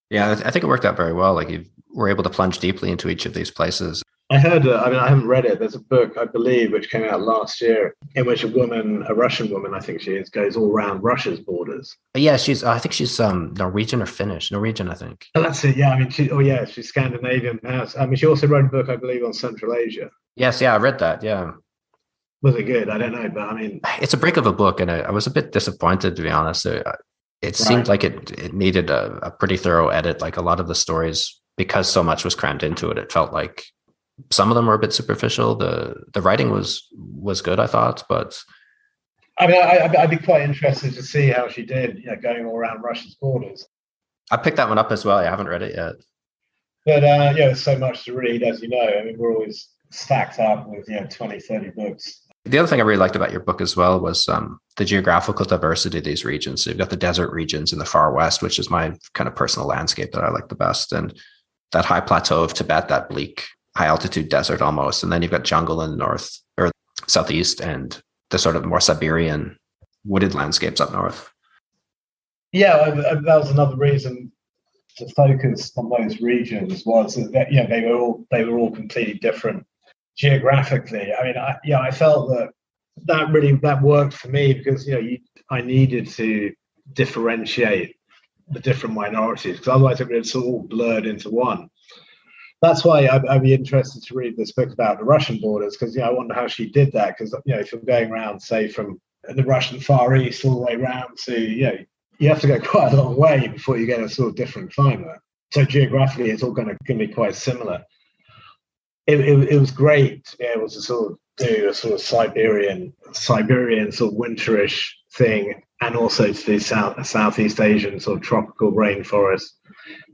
Yeah, I think it worked out very well. Like you were able to plunge deeply into each of these places. I heard, I haven't read it. There's a book, I believe, which came out last year, in which a Russian woman, I think she is, goes all around Russia's borders. Yeah, I think she's Norwegian or Finnish. Norwegian, I think. Oh, that's it. Yeah, I mean, she's Scandinavian. I mean, she also wrote a book, I believe, on Central Asia. Yes, yeah, I read that. Yeah. Was it good? I don't know, but I mean, it's a break of a book, and I was a bit disappointed, to be honest. It seemed like it needed a pretty thorough edit. Like a lot of the stories, because so much was crammed into it, it felt like some of them were a bit superficial. The writing was good, I thought, but I mean, I'd be quite interested to see how she did, going all around Russia's borders. I picked that one up as well. I haven't read it yet. But there's so much to read, as you know. I mean, we're always stacked up with 20, 30 books. The other thing I really liked about your book as well was the geographical diversity of these regions. So you've got the desert regions in the far west, which is my kind of personal landscape that I like the best, and that high plateau of Tibet, that bleak high altitude desert almost. And then you've got jungle in the north or southeast, and the sort of more Siberian wooded landscapes up north. Yeah, that was another reason to focus on those regions, was that they were all completely different geographically. I mean, I felt that worked for me, because I needed to differentiate the different minorities, because otherwise it's all blurred into one. That's why I'd be interested to read this book about the Russian borders, because I wonder how she did that. Because if you're going around, say, from the Russian Far East all the way around to you have to go quite a long way before you get a sort of different climate. So geographically, it's all going to be quite similar. It was great to be able to sort of do a sort of Siberian sort of winterish thing, and also to do Southeast Asian sort of tropical rainforest,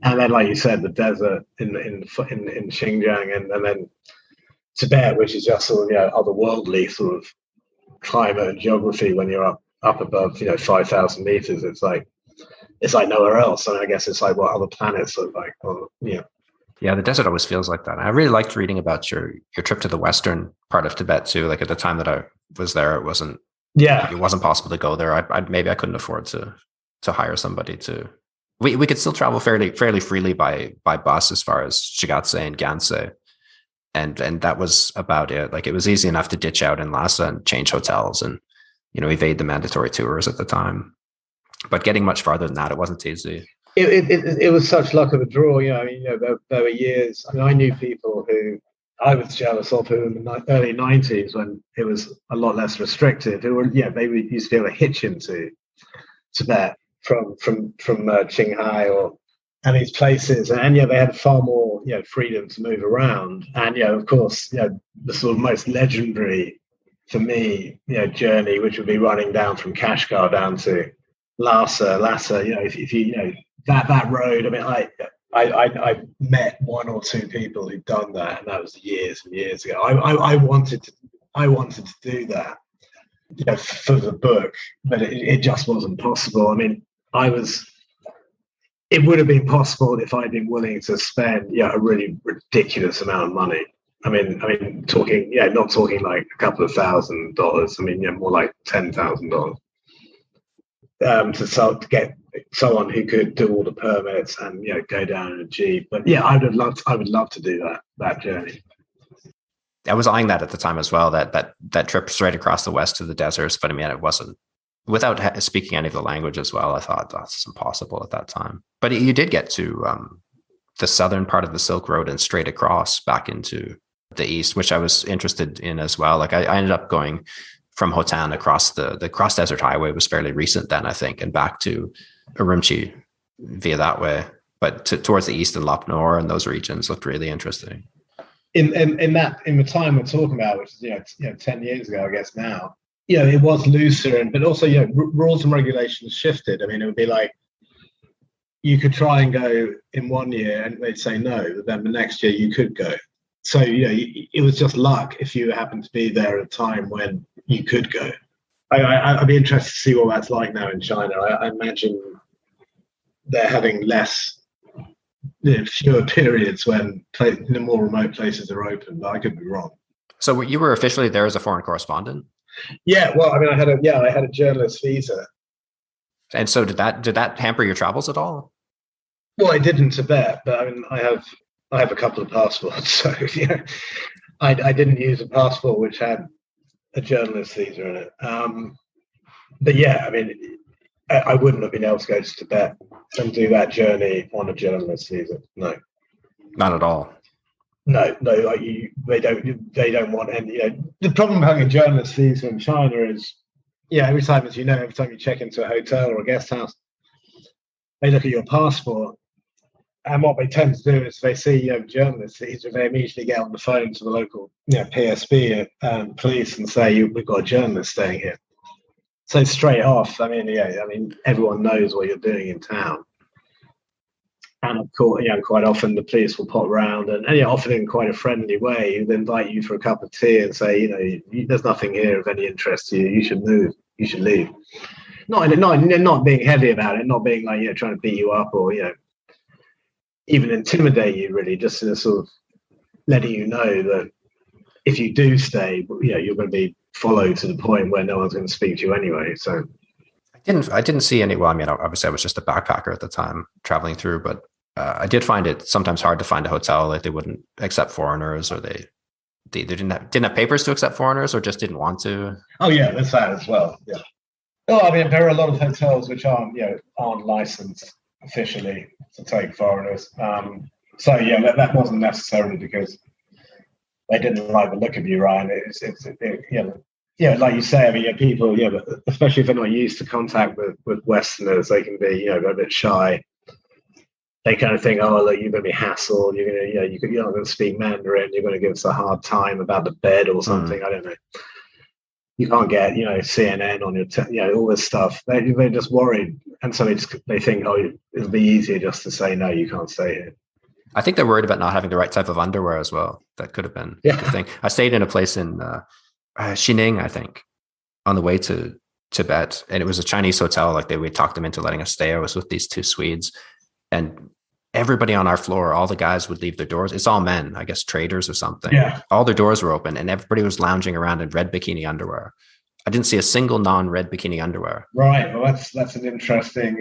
and then, like you said, the desert in Xinjiang, and then Tibet, which is just sort of otherworldly sort of climate and geography. When you're up above 5,000 meters, it's like nowhere else. And I guess it's like what other planets look like. Yeah, the desert always feels like that. I really liked reading about your trip to the western part of Tibet too. Like at the time that I was there, it wasn't possible to go there. I couldn't afford to hire somebody to. We could still travel fairly freely by bus as far as Shigatse and Gansei, and that was about it. Like it was easy enough to ditch out in Lhasa and change hotels and evade the mandatory tours at the time. But getting much farther than that, it wasn't easy. It was such luck of a draw, there were years. I mean, I knew people who I was jealous of, who in the early 90s, when it was a lot less restricted, who were, they used to be able to hitch into Tibet from Qinghai and these places, and they had far more freedom to move around. And of course, the sort of most legendary for me journey, which would be running down from Kashgar down to Lhasa, if you that road. I mean, I met one or two people who'd done that, and that was years and years ago. I wanted to do that for the book, but it just wasn't possible. I mean, it would have been possible if I'd been willing to spend a really ridiculous amount of money. I mean, talking not talking like a couple of $1,000. I mean, more like $10,000. To get someone who could do all the permits and go down in a jeep. But I would love to do that journey. I was eyeing that at the time as well. That trip straight across the west to the deserts, but I mean, it wasn't, without speaking any of the language as well. I thought that's impossible at that time. But you did get to the southern part of the Silk Road and straight across back into the east, which I was interested in as well. Like I ended up going from Hotan across the cross desert highway was fairly recent then, I think, and back to Urumqi via that way. But towards the east and Lop Nor and those regions looked really interesting. In the time we're talking about, which is 10 years ago, I guess now, it was looser, but also rules and regulations shifted. I mean, it would be like you could try and go in one year and they'd say no, but then the next year you could go. So, it was just luck if you happened to be there at a time when you could go. I'd be interested to see what that's like now in China. I imagine they're having fewer periods when the more remote places are open, but I could be wrong. So you were officially there as a foreign correspondent? Yeah, well, I mean, I had a journalist visa. And so did that hamper your travels at all? Well, I did in Tibet, but I mean, I have a couple of passports, so I didn't use a passport which had a journalist visa in it. But yeah, I mean, I wouldn't have been able to go to Tibet and do that journey on a journalist visa. No, not at all. No, they don't want any. The problem with having a journalist visa in China is, every time you check into a hotel or a guest house, they look at your passport, and what they tend to do is they see journalist visa, they immediately get on the phone to the local PSB and police and say we've got a journalist staying here. So straight off, I mean, everyone knows what you're doing in town. And of course, quite often the police will pop around and often in quite a friendly way, they invite you for a cup of tea and say, there's nothing here of any interest to you. You should move. You should leave. Not being heavy about it, not being like trying to beat you up or even intimidate you. Really, just sort of letting you know that if you do stay, you're going to be followed to the point where no one's going to speak to you anyway. So I didn't see any. Well, I mean, obviously, I was just a backpacker at the time traveling through, but I did find it sometimes hard to find a hotel. Like they wouldn't accept foreigners, or they didn't have papers to accept foreigners, or just didn't want to. Oh yeah, there's that as well. Yeah. Oh, I mean, there are a lot of hotels which aren't licensed officially to take foreigners. So yeah, that wasn't necessarily because they didn't like the look of you, Ryan. Like you say, I mean, people, especially if they're not used to contact with Westerners, they can be, a bit shy. They kind of think, oh, look, you're going to be hassled. You're going to, you're not going to speak Mandarin. You're going to give us a hard time about the bed or something. I don't know. You can't get, CNN on your, all this stuff. They're just worried, and so they think, oh, it'll be easier just to say no, you can't stay here. I think they're worried about not having the right type of underwear as well. That could have been the thing. I stayed in a place in Xining, I think, on the way to Tibet, and it was a Chinese hotel. Like we talked them into letting us stay. I was with these two Swedes, and everybody on our floor, all the guys would leave their doors. It's all men, I guess, traders or something. Yeah. All their doors were open, and everybody was lounging around in red bikini underwear. I didn't see a single non-red bikini underwear. Right. Well, that's an interesting.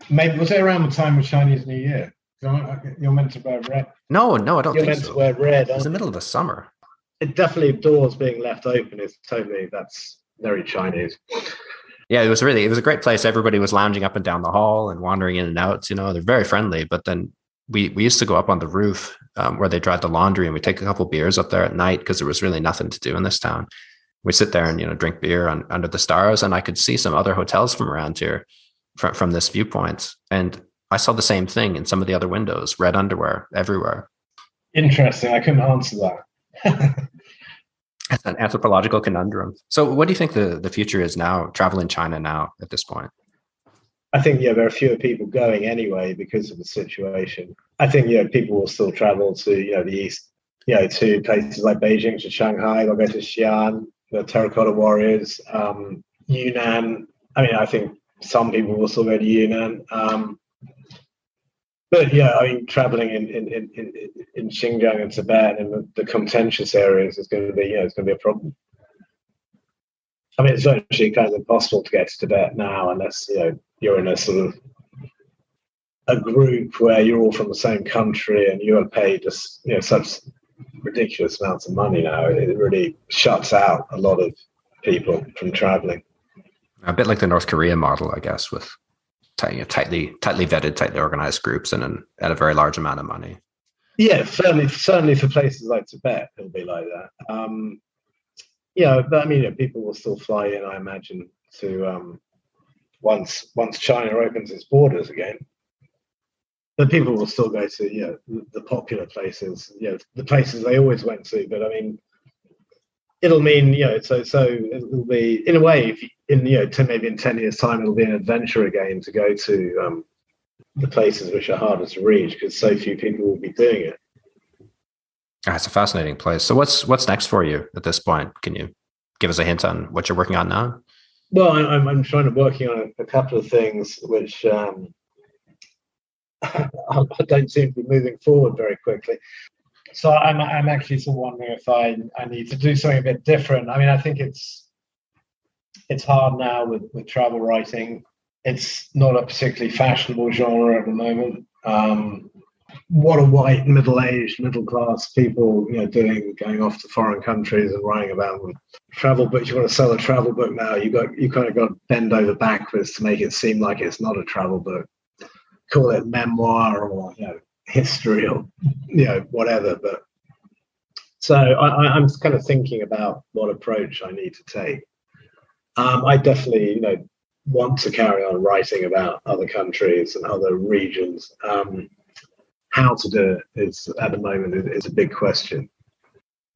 Maybe was it around the time of Chinese New Year? You're meant to wear red. No, I don't think so. You're meant to wear red. It was the middle of the summer. It definitely, doors being left open is that's very Chinese. Yeah, it was a great place. Everybody was lounging up and down the hall and wandering in and out. They're very friendly. But then we used to go up on the roof where they dried the laundry, and we take a couple beers up there at night because there was really nothing to do in this town. We sit there and drink beer under the stars, and I could see some other hotels from around here from this viewpoint, and I saw the same thing in some of the other windows, red underwear everywhere. Interesting. I couldn't answer that. It's an anthropological conundrum. So what do you think the future is now, travel in China now at this point? I think, there are fewer people going anyway because of the situation. I think, people will still travel to, the East, to places like Beijing, to Shanghai. They'll go to Xi'an, the Terracotta Warriors, Yunnan. I mean, I think some people will still go to Yunnan. But traveling in Xinjiang and Tibet and the contentious areas is going to be, it's going to be a problem. I mean, it's virtually kind of impossible to get to Tibet now unless you're in a sort of a group where you're all from the same country and you are paid just such ridiculous amounts of money now. It really shuts out a lot of people from traveling. A bit like the North Korea model, I guess, with tightly vetted, tightly organized groups and at a very large amount of money. Yeah, certainly for places like Tibet, it'll be like that. But I mean, people will still fly in, I imagine, to once China opens its borders again. But people will still go to the popular places, the places they always went to. But I mean, it'll mean so it'll be, in a way, if maybe in 10 years' time, it'll be an adventure again to go to the places which are harder to reach because so few people will be doing it. It's a fascinating place. So what's next for you at this point? Can you give us a hint on what you're working on now? Well, I'm trying to working on a couple of things which I don't seem to be moving forward very quickly. So I'm actually sort of wondering if I need to do something a bit different. I mean, I think it's hard now with travel writing. It's not a particularly fashionable genre at the moment. What are white, middle-aged, middle-class people, going off to foreign countries and writing about them. Travel books. You want to sell a travel book now? You kind of got to bend over backwards to make it seem like it's not a travel book. Call it memoir or history or whatever. But so I'm kind of thinking about what approach I need to take. I definitely want to carry on writing about other countries and other regions. How to do it is at the moment is a big question.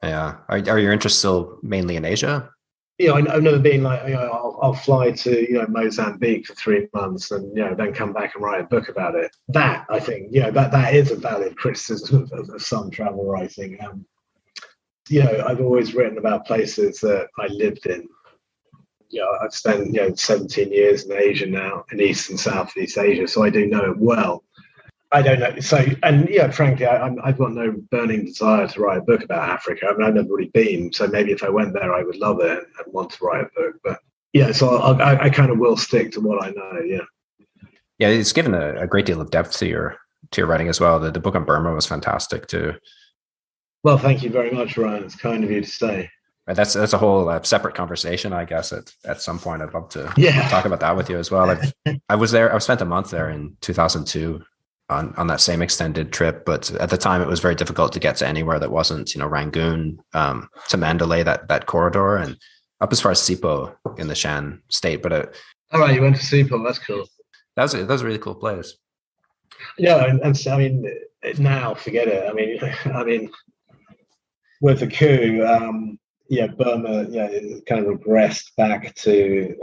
Yeah. Are your interests still mainly in Asia? I've never been like, I'll fly to, Mozambique for 3 months and, then come back and write a book about it. That, I think, that is a valid criticism of some travel writing. I've always written about places that I lived in. I've spent, 17 years in Asia now, in East and Southeast Asia, so I do know it well. I don't know. So, and frankly, I've got no burning desire to write a book about Africa. I mean, I've never really been, so maybe if I went there, I would love it and want to write a book. But so I kind of will stick to what I know. Yeah, it's given a great deal of depth to your writing as well. The book on Burma was fantastic too. Well, thank you very much, Ryan. It's kind of you to say. That's a whole separate conversation, I guess. At some point, I'd love to talk about that with you as well. I was there. I spent a month there in 2002. On that same extended trip, but at the time it was very difficult to get to anywhere that wasn't, Rangoon to Mandalay, that corridor, and up as far as Sipo in the Shan state. But all right, you went to Sipo. That's cool. That was a really cool place. Yeah, and so, I mean, now forget it. I mean, with the coup, Burma, it kind of regressed back to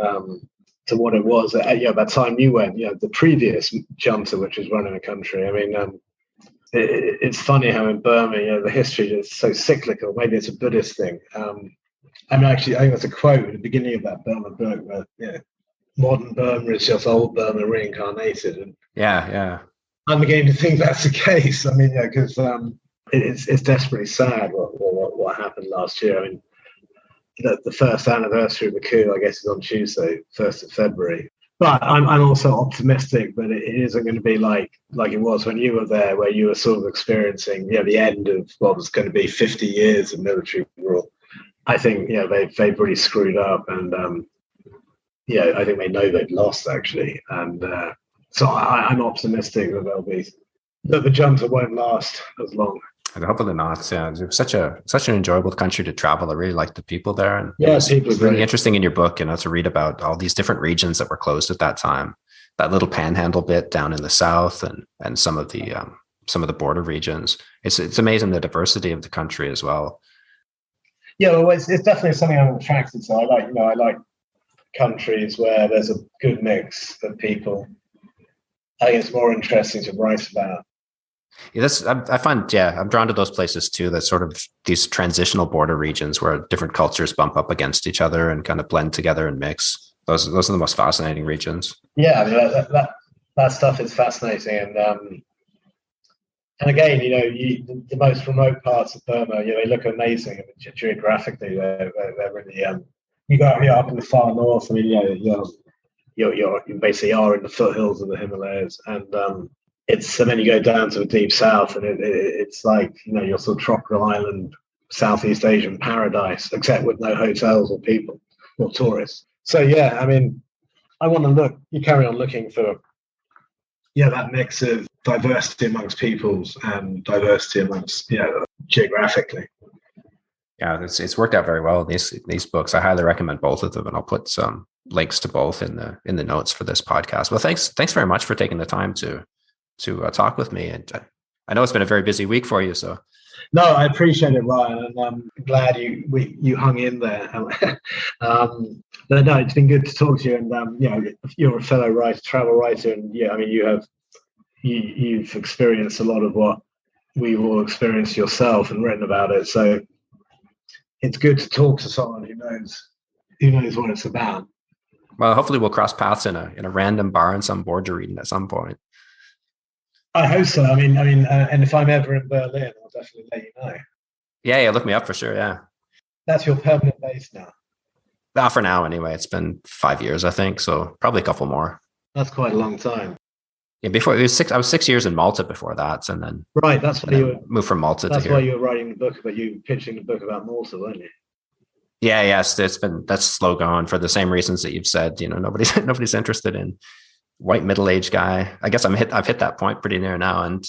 what it was at that time you went, the previous junta, which was running the country. I mean, it's funny how in Burma, the history is so cyclical. Maybe it's a Buddhist thing. Actually, I think there's a quote at the beginning of that Burma book where, modern Burma is just old Burma reincarnated. And yeah. I'm beginning to think that's the case. I mean, because it's desperately sad what happened last year. I mean, the first anniversary of the coup, I guess, is on Tuesday, 1st of February. But I'm also optimistic that it isn't going to be like it was when you were there, where you were sort of experiencing, the end of what was going to be 50 years of military rule. I think, they've really screwed up, and I think they know they've lost actually, and so I'm optimistic that the junta won't last as long. And hopefully not. Yeah, it was such an enjoyable country to travel. I really liked the people there, and it was really interesting in your book, to read about all these different regions that were closed at that time. That little panhandle bit down in the south, and some of the border regions. It's amazing the diversity of the country as well. Yeah, well, it's definitely something I'm attracted to. I like countries where there's a good mix of people. I think it's more interesting to write about. Yeah, I find, I'm drawn to those places too. That sort of these transitional border regions where different cultures bump up against each other and kind of blend together and mix. Those are the most fascinating regions. Yeah, that stuff is fascinating, and again, the most remote parts of Burma, they look amazing. I mean, geographically, they're really. You go up in the far north. I mean, you basically are in the foothills of the Himalayas, and and then you go down to the deep south, and it's like, you're sort of tropical island, Southeast Asian paradise, except with no hotels or people or tourists. So I mean, you carry on looking for, that mix of diversity amongst peoples and diversity amongst, geographically. Yeah, it's worked out very well in these books. I highly recommend both of them, and I'll put some links to both in the notes for this podcast. Well, thanks very much for taking the time to talk with me. And I know it's been a very busy week for you. So, no, I appreciate it, Ryan, and I'm glad you hung in there. But no, it's been good to talk to you. And you're a fellow travel writer, and I mean, you've experienced a lot of what we've all experienced yourself and written about it. So it's good to talk to someone who knows what it's about. Well, hopefully we'll cross paths in a random bar in some board you're reading at some point. I hope so. I mean, and if I'm ever in Berlin, I'll definitely let you know. Yeah, look me up for sure. Yeah, that's your permanent base now. For now, anyway. It's been 5 years, I think, so probably a couple more. That's quite a long time. Yeah, before it was 6. I was 6 years in Malta before that, and then right. That's why you moved from Malta. That's to here. why you were writing the book about you pitching the book about Malta, weren't you? Yeah, yes, that's slow going for the same reasons that you've said. Nobody's interested in white middle-aged guy. I guess I've hit that point pretty near now, and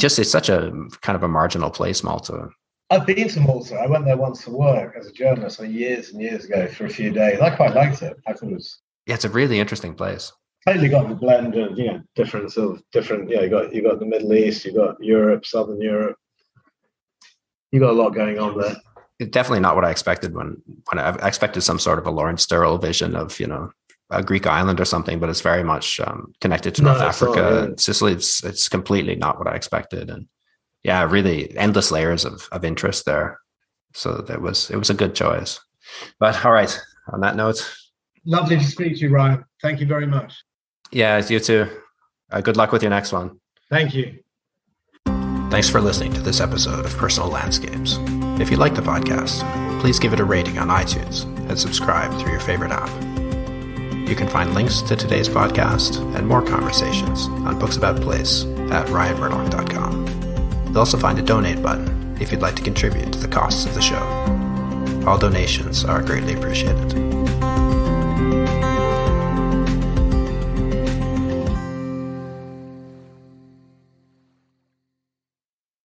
just it's such a kind of a marginal place, Malta. I've been to Malta. I went there once for work as a journalist, years and years ago for a few days. I quite liked it. I thought it was. Yeah, it's a really interesting place. Totally got the blend of different. You got the Middle East, you got Europe, Southern Europe. You got a lot going on there. It's definitely not what I expected when I expected some sort of a Lawrence Sturrell vision of a Greek island or something, but it's very much connected to North Africa and Sicily. It's completely not what I expected, and yeah, really endless layers of interest there. So it was a good choice. But all right, on that note, lovely to speak to you, Ryan. Thank you very much. Yeah, you too. Good luck with your next one. Thank you. Thanks for listening to this episode of Personal Landscapes. If you like the podcast, please give it a rating on iTunes and subscribe through your favorite app. You can find links to today's podcast and more conversations on Books About Place at ryanmurdoch.com. You'll also find a donate button if you'd like to contribute to the costs of the show. All donations are greatly appreciated.